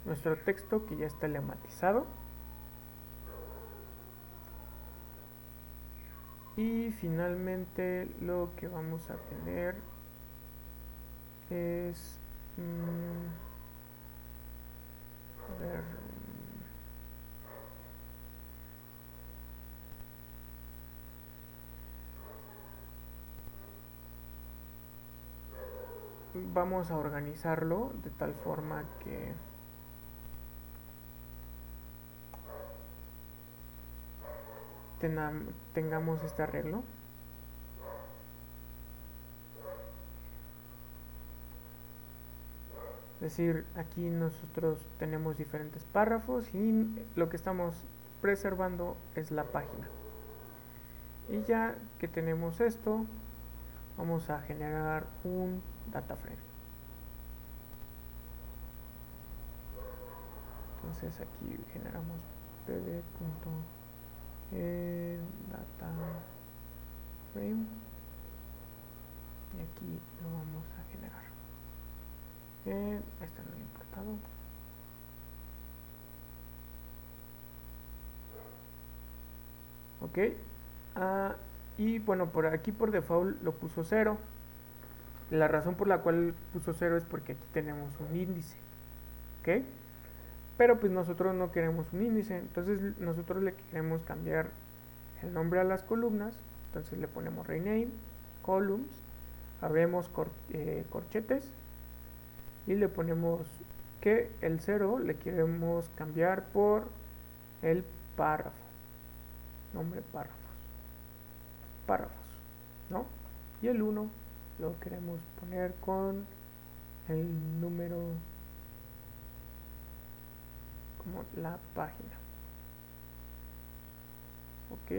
nuestro texto que ya está lematizado. Y finalmente lo que vamos a tener es a ver, vamos a organizarlo de tal forma que tengamos este arreglo. Es decir, aquí nosotros tenemos diferentes párrafos y lo que estamos preservando es la página. Y ya que tenemos esto, vamos a generar un data frame. Entonces aquí generamos pd.data frame y aquí lo vamos a generar. Este no lo he importado. Ok. Y bueno, por aquí por default lo puso 0. La razón por la cual puso 0 es porque aquí tenemos un índice. Ok. Pero pues nosotros no queremos un índice. Entonces nosotros le queremos cambiar el nombre a las columnas. Entonces le ponemos rename, columns, abrimos corchetes y le ponemos que el 0 le queremos cambiar por el párrafo. Nombre párrafos, ¿no? Y el 1 lo queremos poner con el número como la página. Ok.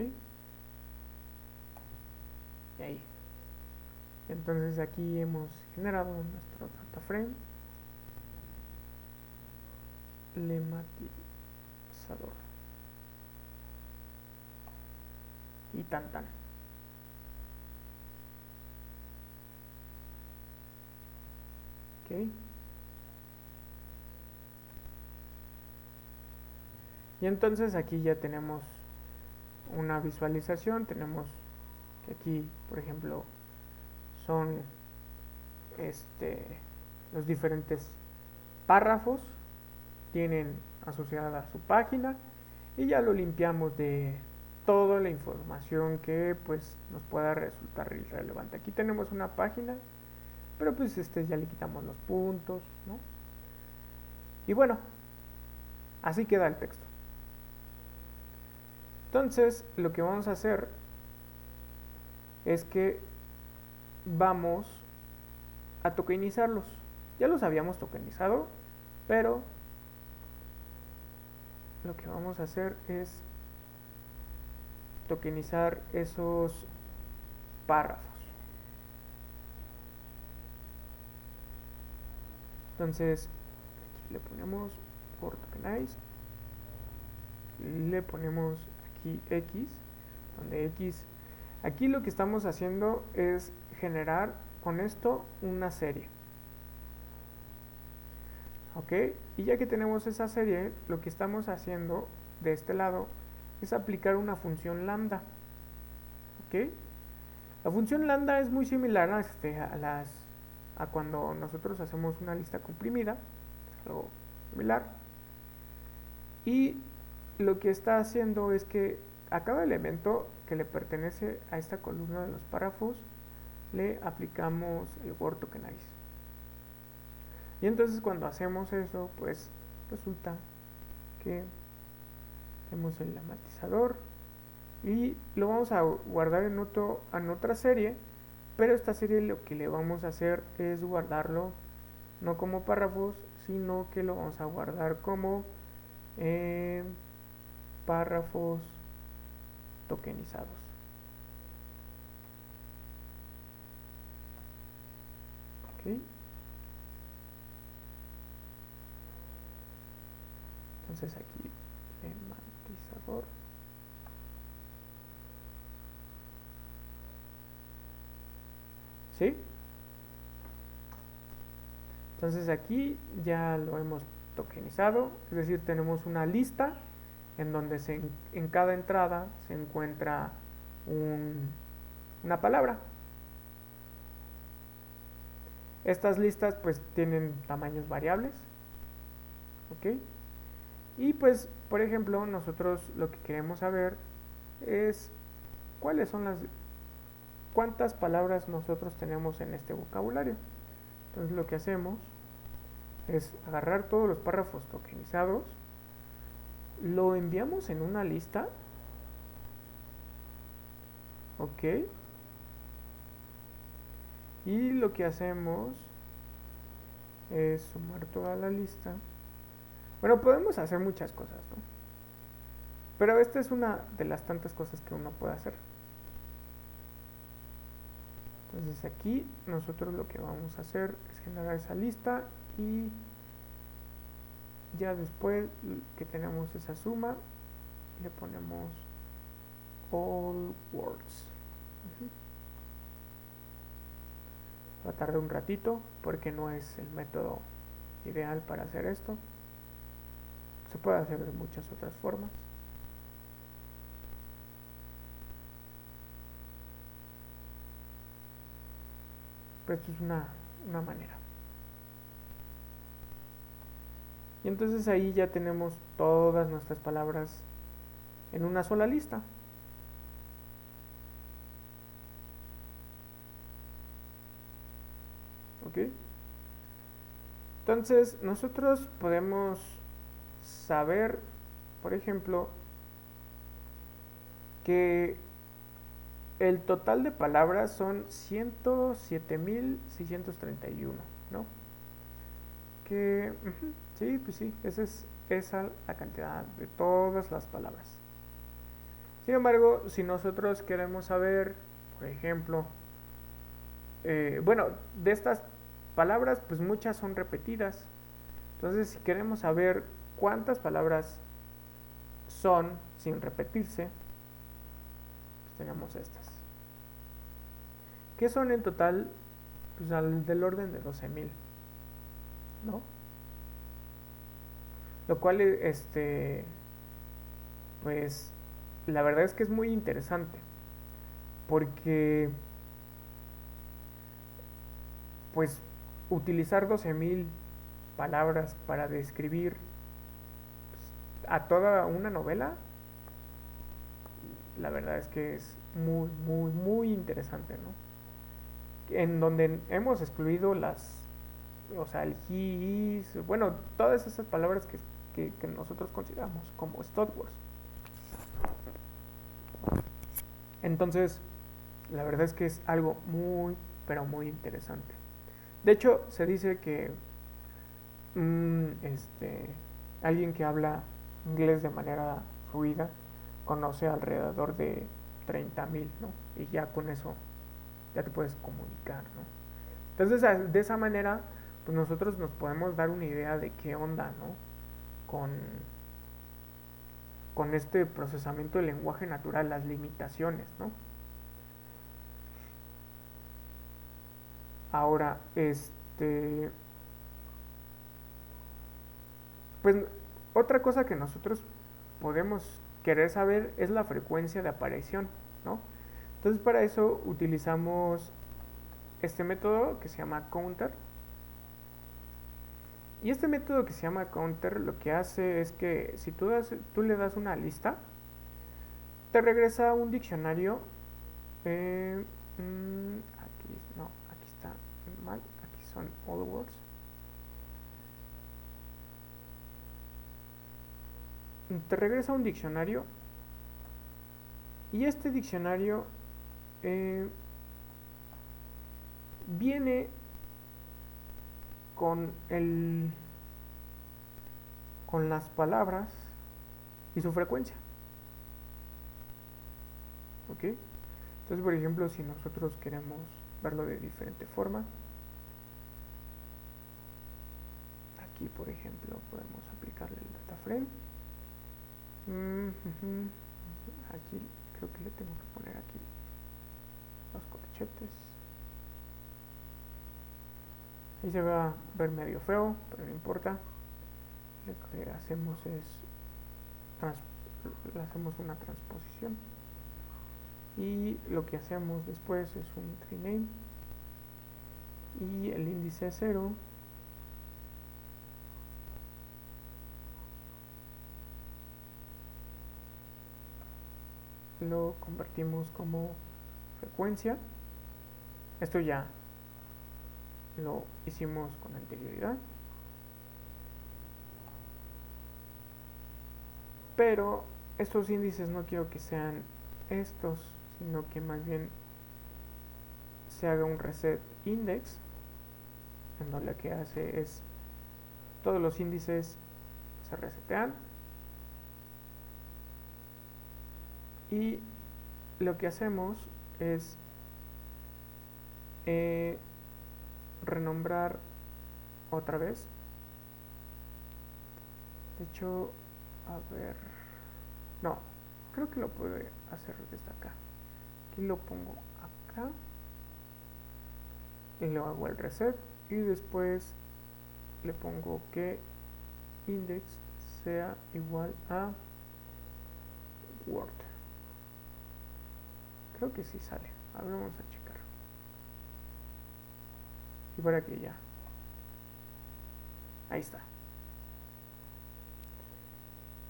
Y ahí. Entonces aquí hemos generado nuestro data frame lematizador. Y tan. Ok. Y entonces aquí ya tenemos una visualización. Tenemos que aquí, por ejemplo, son los diferentes párrafos, tienen asociada su página y ya lo limpiamos de toda la información que pues nos pueda resultar irrelevante. Aquí tenemos una página, pero pues ya le quitamos los puntos, ¿no? Y bueno, así queda el texto. Entonces lo que vamos a hacer es que vamos a tokenizarlos. Ya los habíamos tokenizado, pero lo que vamos a hacer es tokenizar esos párrafos. Entonces aquí le ponemos por tokenize, le ponemos aquí X, donde X, aquí lo que estamos haciendo es generar con esto una serie. Ok, y ya que tenemos esa serie, lo que estamos haciendo de este lado es aplicar una función lambda. Ok, la función lambda es muy similar a cuando nosotros hacemos una lista comprimida, algo similar. Y lo que está haciendo es que a cada elemento que le pertenece a esta columna de los párrafos le aplicamos el word tokenize. Y entonces cuando hacemos eso, pues resulta que tenemos el lematizador y lo vamos a guardar en otra serie, pero esta serie lo que le vamos a hacer es guardarlo no como párrafos, sino que lo vamos a guardar como párrafos tokenizados. Ok. Entonces aquí lematizador. ¿Sí? Entonces aquí ya lo hemos tokenizado, es decir, tenemos una lista en donde en cada entrada se encuentra una palabra. Estas listas pues tienen tamaños variables, ¿ok? Y pues, por ejemplo, nosotros lo que queremos saber es cuántas palabras nosotros tenemos en este vocabulario. Entonces lo que hacemos es agarrar todos los párrafos tokenizados, lo enviamos en una lista, ok, y lo que hacemos es sumar toda la lista. Bueno, podemos hacer muchas cosas, ¿no? Pero esta es una de las tantas cosas que uno puede hacer. Entonces aquí nosotros lo que vamos a hacer es generar esa lista y ya después que tenemos esa suma le ponemos all words. Va a tardar un ratito porque no es el método ideal para hacer esto. Se puede hacer de muchas otras formas. Pero esto es una manera. Y entonces ahí ya tenemos todas nuestras palabras en una sola lista. ¿Ok? Entonces nosotros podemos saber, por ejemplo, que el total de palabras son 107.631, ¿no? Que, sí, pues sí, esa es la cantidad de todas las palabras. Sin embargo, si nosotros queremos saber, por ejemplo, bueno, de estas palabras, pues muchas son repetidas. Entonces, si queremos saber cuántas palabras son sin repetirse, pues tenemos estas. Que son en total, pues del orden de 12.000, ¿no? Lo cual, pues, la verdad es que es muy interesante. Porque, pues, utilizar 12.000 palabras para describir pues, a toda una novela, la verdad es que es muy, muy, muy interesante, ¿no? En donde hemos excluido o sea, el he, is, bueno, todas esas palabras que nosotros consideramos como stop words. Entonces, la verdad es que es algo muy, pero muy interesante. De hecho, se dice que alguien que habla inglés de manera fluida conoce alrededor de 30.000, ¿no? Y ya con eso ya te puedes comunicar, ¿no? Entonces, de esa manera, pues nosotros nos podemos dar una idea de qué onda, ¿no? Con este procesamiento del lenguaje natural, las limitaciones, ¿no? Ahora, pues otra cosa que nosotros podemos querer saber es la frecuencia de aparición, ¿no? Entonces para eso utilizamos este método que se llama counter. Y este método que se llama counter lo que hace es que si tú le das una lista, te regresa un diccionario. Aquí está mal, aquí son all words. Te regresa un diccionario y este diccionario viene con las palabras y su frecuencia. ¿Ok? Entonces, por ejemplo, si nosotros queremos verlo de diferente forma, aquí, por ejemplo, podemos aplicarle el data frame. Aquí creo que le tengo que poner aquí los corchetes. Ahí se va a ver medio feo, pero no importa. Lo que hacemos es le hacemos una transposición y lo que hacemos después es un tree name y el índice 0 lo convertimos como frecuencia. Esto ya lo hicimos con anterioridad, pero estos índices no quiero que sean estos, sino que más bien se haga un reset index, en donde lo que hace es todos los índices se resetean y lo que hacemos es renombrar otra vez. De hecho, a ver, no, creo que lo puede hacer desde acá. Aquí lo pongo acá y lo hago el reset y después le pongo que index sea igual a word. Creo que sí sale. A ver, vamos a checar. Y por aquí ya. Ahí está.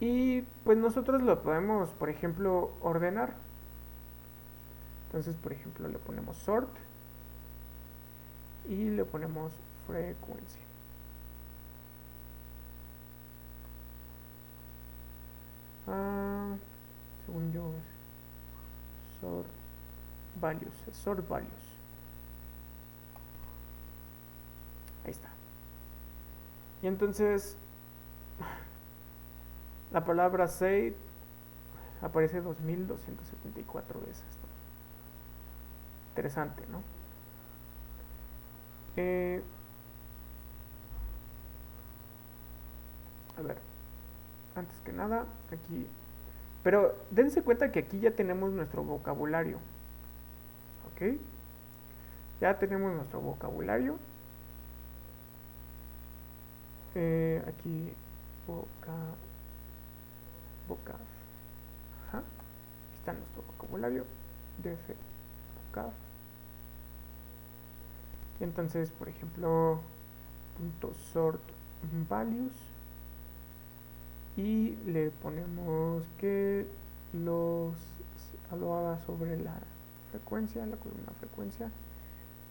Y pues nosotros lo podemos, por ejemplo, ordenar. Entonces, por ejemplo, le ponemos sort y le ponemos frecuencia. Según yo, sort values. Ahí está. Y entonces la palabra say aparece 2274 veces, ¿no? Interesante, ¿no? A ver, antes que nada, aquí... Pero dense cuenta que aquí ya tenemos nuestro vocabulario. ¿Ok? Ya tenemos nuestro vocabulario. Aquí, vocab. Ajá. Está nuestro vocabulario. Df vocab. Y entonces, por ejemplo, .sort values. Y le ponemos que lo haga sobre la frecuencia, la columna frecuencia.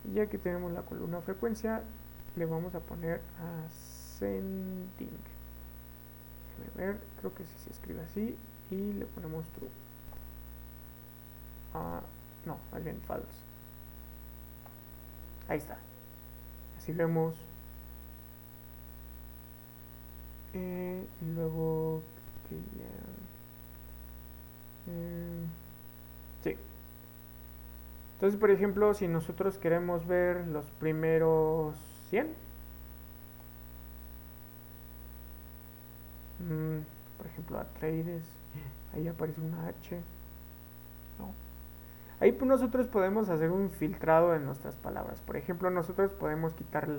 Y ya que tenemos la columna frecuencia, le vamos a poner ascending. Déjame ver, creo que sí se escribe así. Y le ponemos true. No, más bien false. Ahí está. Así vemos. Y luego sí. Entonces, por ejemplo, si nosotros queremos ver los primeros 100, por ejemplo, a trades, ahí aparece una H, no. Ahí pues nosotros podemos hacer un filtrado en nuestras palabras. Por ejemplo, nosotros podemos quitar,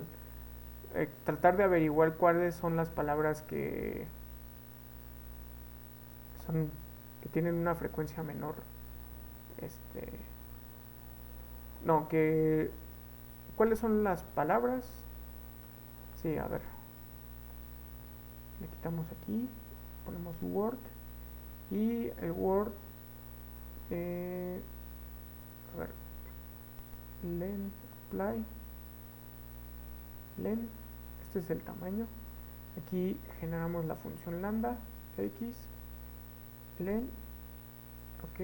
tratar de averiguar cuáles son las palabras que tienen una frecuencia menor. No, que ¿cuáles son las palabras? Sí, a ver. Le quitamos aquí, ponemos word y el word, a ver, len apply len, este es el tamaño. Aquí generamos la función lambda x len, ok.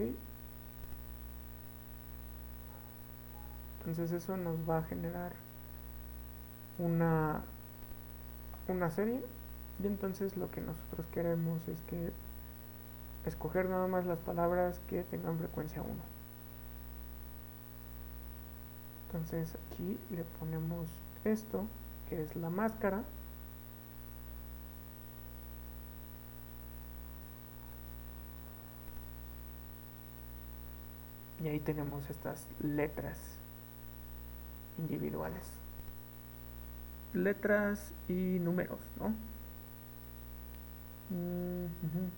Entonces eso nos va a generar una serie. Y entonces lo que nosotros queremos es que escoger nada más las palabras que tengan frecuencia 1. Entonces aquí le ponemos esto, que es la máscara. Y ahí tenemos estas letras individuales. letras y números, ¿no? Ujú.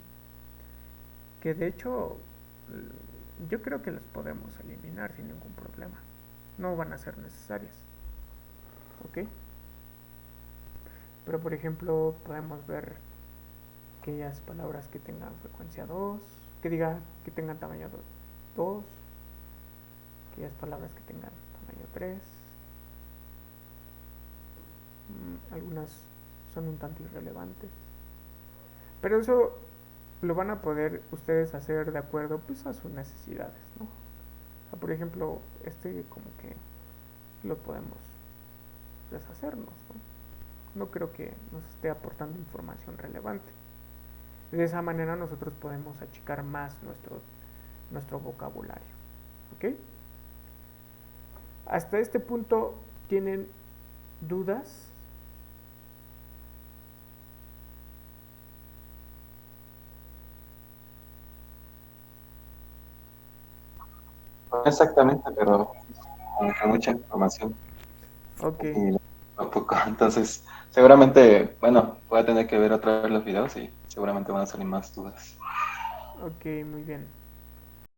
Que de hecho yo creo que las podemos eliminar sin ningún problema. No van a ser necesarias, ¿ok? Pero por ejemplo podemos ver aquellas palabras que tengan frecuencia 2, que tengan tamaño 2, aquellas palabras que tengan tamaño 3. Algunas son un tanto irrelevantes. Pero eso lo van a poder ustedes hacer de acuerdo pues a sus necesidades, ¿no? O sea, por ejemplo, como que lo podemos deshacernos, ¿no? No creo que nos esté aportando información relevante. De esa manera nosotros podemos achicar más nuestro vocabulario, ¿ok? Hasta este punto, ¿tienen dudas? No exactamente, pero como que mucha información. Ok, Y tampoco. Entonces, seguramente, bueno, voy a tener que ver otra vez los videos y seguramente van a salir más dudas. ok, muy bien.